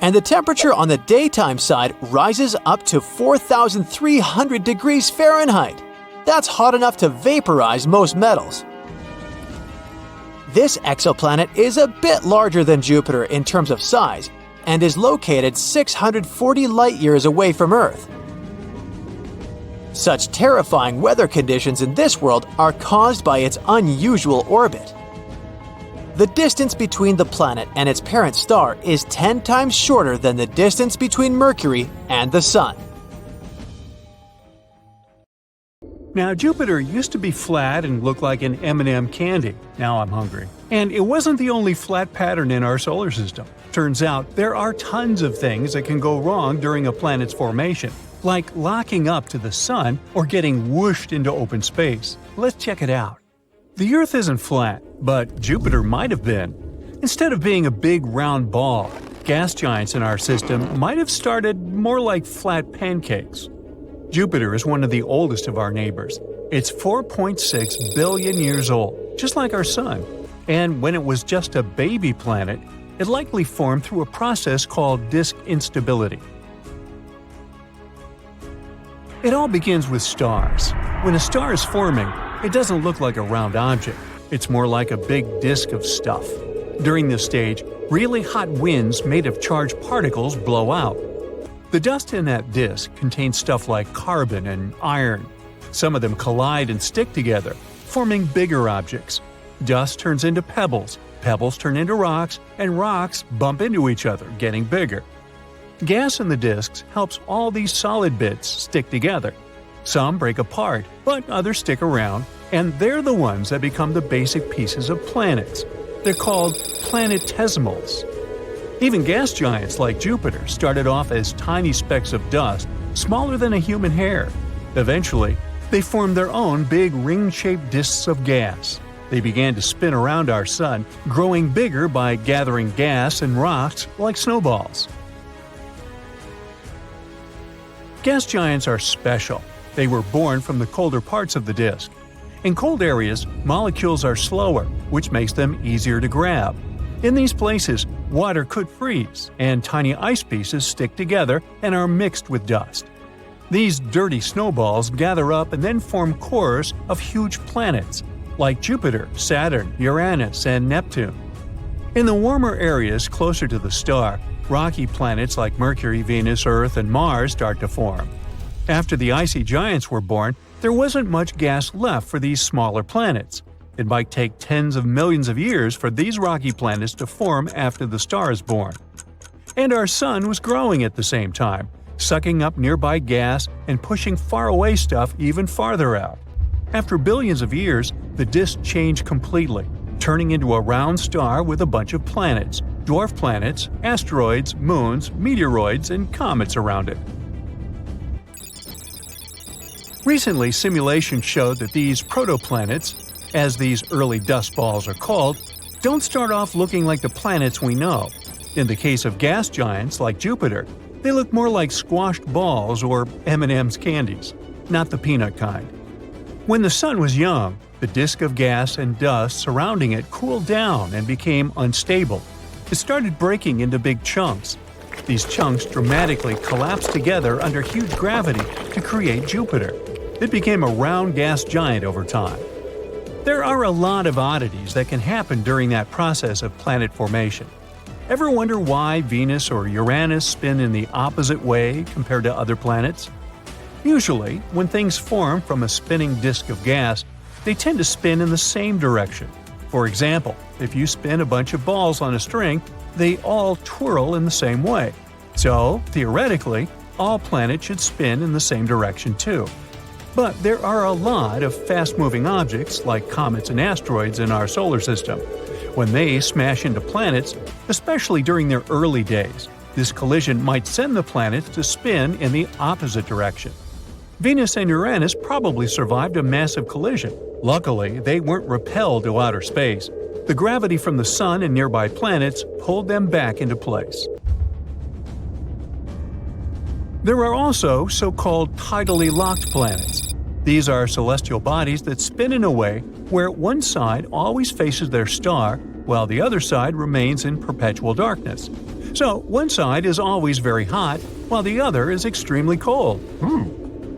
and the temperature on the daytime side rises up to 4,300 degrees Fahrenheit. That's hot enough to vaporize most metals. This exoplanet is a bit larger than Jupiter in terms of size and is located 640 light-years away from Earth. Such terrifying weather conditions in this world are caused by its unusual orbit. The distance between the planet and its parent star is 10 times shorter than the distance between Mercury and the Sun. Now, Jupiter used to be flat and look like an M&M candy. Now I'm hungry. And it wasn't the only flat pattern in our solar system. Turns out there are tons of things that can go wrong during a planet's formation, like locking up to the sun or getting whooshed into open space. Let's check it out. The Earth isn't flat, but Jupiter might have been. Instead of being a big round ball, gas giants in our system might have started more like flat pancakes. Jupiter is one of the oldest of our neighbors. It's 4.6 billion years old, just like our Sun. And when it was just a baby planet, it likely formed through a process called disk instability. It all begins with stars. When a star is forming, it doesn't look like a round object. It's more like a big disk of stuff. During this stage, really hot winds made of charged particles blow out. The dust in that disk contains stuff like carbon and iron. Some of them collide and stick together, forming bigger objects. Dust turns into pebbles, pebbles turn into rocks, and rocks bump into each other, getting bigger. Gas in the disks helps all these solid bits stick together. Some break apart, but others stick around, and they're the ones that become the basic pieces of planets. They're called planetesimals. Even gas giants like Jupiter started off as tiny specks of dust, smaller than a human hair. Eventually, they formed their own big ring-shaped disks of gas. They began to spin around our Sun, growing bigger by gathering gas and rocks like snowballs. Gas giants are special. They were born from the colder parts of the disk. In cold areas, molecules are slower, which makes them easier to grab. In these places, water could freeze, and tiny ice pieces stick together and are mixed with dust. These dirty snowballs gather up and then form cores of huge planets, like Jupiter, Saturn, Uranus, and Neptune. In the warmer areas closer to the star, rocky planets like Mercury, Venus, Earth, and Mars start to form. After the icy giants were born, there wasn't much gas left for these smaller planets. It might take tens of millions of years for these rocky planets to form after the star is born. And our Sun was growing at the same time, sucking up nearby gas and pushing faraway stuff even farther out. After billions of years, the disk changed completely, turning into a round star with a bunch of planets, dwarf planets, asteroids, moons, meteoroids, and comets around it. Recently, simulations showed that these protoplanets, as these early dust balls are called, don't start off looking like the planets we know. In the case of gas giants like Jupiter, they look more like squashed balls or M&M's candies, not the peanut kind. When the Sun was young, the disk of gas and dust surrounding it cooled down and became unstable. It started breaking into big chunks. These chunks dramatically collapsed together under huge gravity to create Jupiter. It became a round gas giant over time. There are a lot of oddities that can happen during that process of planet formation. Ever wonder why Venus or Uranus spin in the opposite way compared to other planets? Usually, when things form from a spinning disk of gas, they tend to spin in the same direction. For example, if you spin a bunch of balls on a string, they all twirl in the same way. So, theoretically, all planets should spin in the same direction too. But there are a lot of fast-moving objects like comets and asteroids in our solar system. When they smash into planets, especially during their early days, this collision might send the planets to spin in the opposite direction. Venus and Uranus probably survived a massive collision. Luckily, they weren't repelled to outer space. The gravity from the Sun and nearby planets pulled them back into place. There are also so-called tidally locked planets. These are celestial bodies that spin in a way where one side always faces their star while the other side remains in perpetual darkness. So one side is always very hot while the other is extremely cold.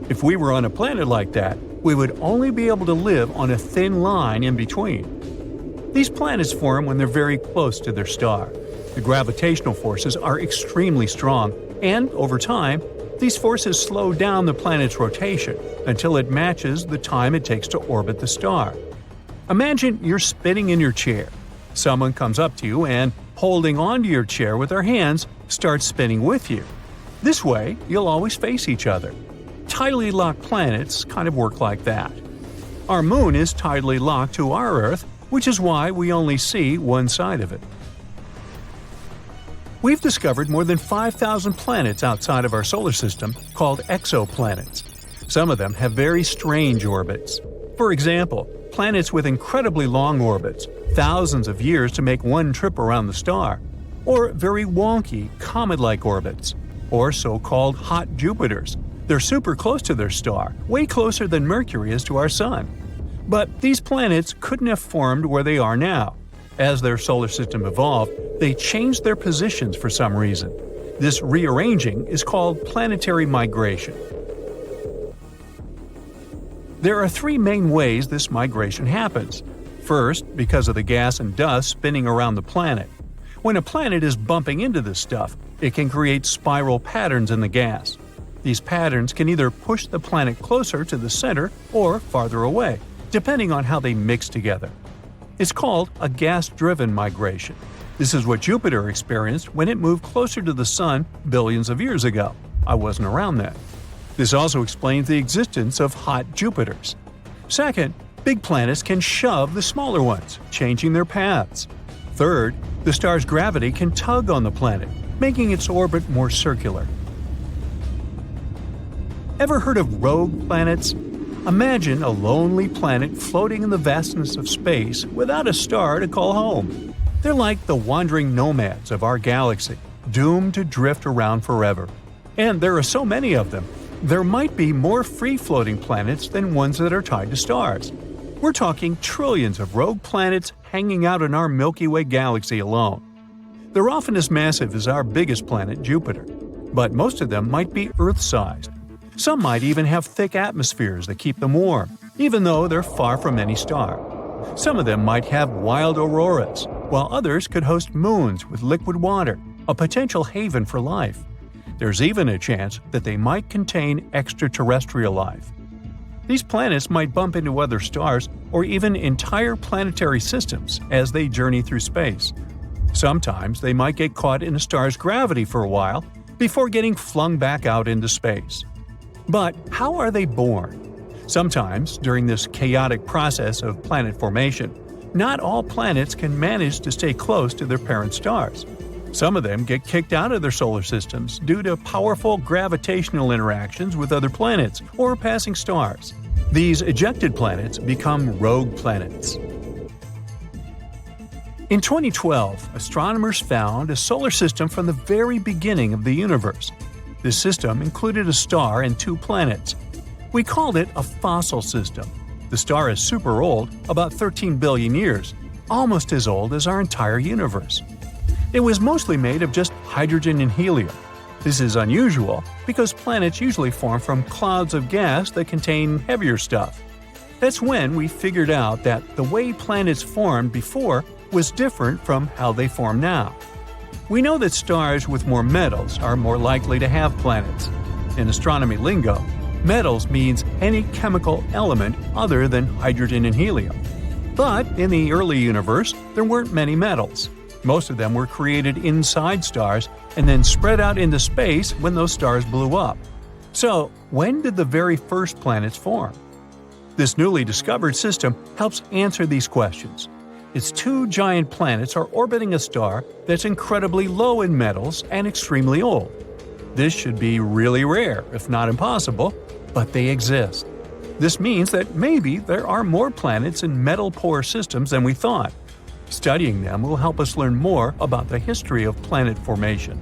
If we were on a planet like that, we would only be able to live on a thin line in between. These planets form when they're very close to their star. The gravitational forces are extremely strong, and over time, these forces slow down the planet's rotation until it matches the time it takes to orbit the star. Imagine you're spinning in your chair. Someone comes up to you and, holding onto your chair with their hands, starts spinning with you. This way, you'll always face each other. Tidally locked planets kind of work like that. Our moon is tidally locked to our Earth, which is why we only see one side of it. We've discovered more than 5,000 planets outside of our solar system called exoplanets. Some of them have very strange orbits. For example, planets with incredibly long orbits, thousands of years to make one trip around the star, or very wonky, comet-like orbits, or so-called hot Jupiters. They're super close to their star, way closer than Mercury is to our Sun. But these planets couldn't have formed where they are now. As their solar system evolved, they changed their positions for some reason. This rearranging is called planetary migration. There are three main ways this migration happens. First, because of the gas and dust spinning around the planet. When a planet is bumping into this stuff, it can create spiral patterns in the gas. These patterns can either push the planet closer to the center or farther away, depending on how they mix together. It's called a gas-driven migration. This is what Jupiter experienced when it moved closer to the Sun billions of years ago. I wasn't around then. This also explains the existence of hot Jupiters. Second, big planets can shove the smaller ones, changing their paths. Third, the star's gravity can tug on the planet, making its orbit more circular. Ever heard of rogue planets? Imagine a lonely planet floating in the vastness of space without a star to call home. They're like the wandering nomads of our galaxy, doomed to drift around forever. And there are so many of them, there might be more free-floating planets than ones that are tied to stars. We're talking trillions of rogue planets hanging out in our Milky Way galaxy alone. They're often as massive as our biggest planet, Jupiter, but most of them might be Earth-sized. Some might even have thick atmospheres that keep them warm, even though they're far from any star. Some of them might have wild auroras, while others could host moons with liquid water, a potential haven for life. There's even a chance that they might contain extraterrestrial life. These planets might bump into other stars or even entire planetary systems as they journey through space. Sometimes they might get caught in a star's gravity for a while before getting flung back out into space. But how are they born? Sometimes, during this chaotic process of planet formation, not all planets can manage to stay close to their parent stars. Some of them get kicked out of their solar systems due to powerful gravitational interactions with other planets or passing stars. These ejected planets become rogue planets. In 2012, astronomers found a solar system from the very beginning of the universe. This system included a star and two planets. We called it a fossil system. The star is super old, about 13 billion years, almost as old as our entire universe. It was mostly made of just hydrogen and helium. This is unusual because planets usually form from clouds of gas that contain heavier stuff. That's when we figured out that the way planets formed before was different from how they form now. We know that stars with more metals are more likely to have planets. In astronomy lingo, metals means any chemical element other than hydrogen and helium. But in the early universe, there weren't many metals. Most of them were created inside stars and then spread out into space when those stars blew up. So, when did the very first planets form? This newly discovered system helps answer these questions. Its two giant planets are orbiting a star that's incredibly low in metals and extremely old. This should be really rare, if not impossible, but they exist. This means that maybe there are more planets in metal-poor systems than we thought. Studying them will help us learn more about the history of planet formation.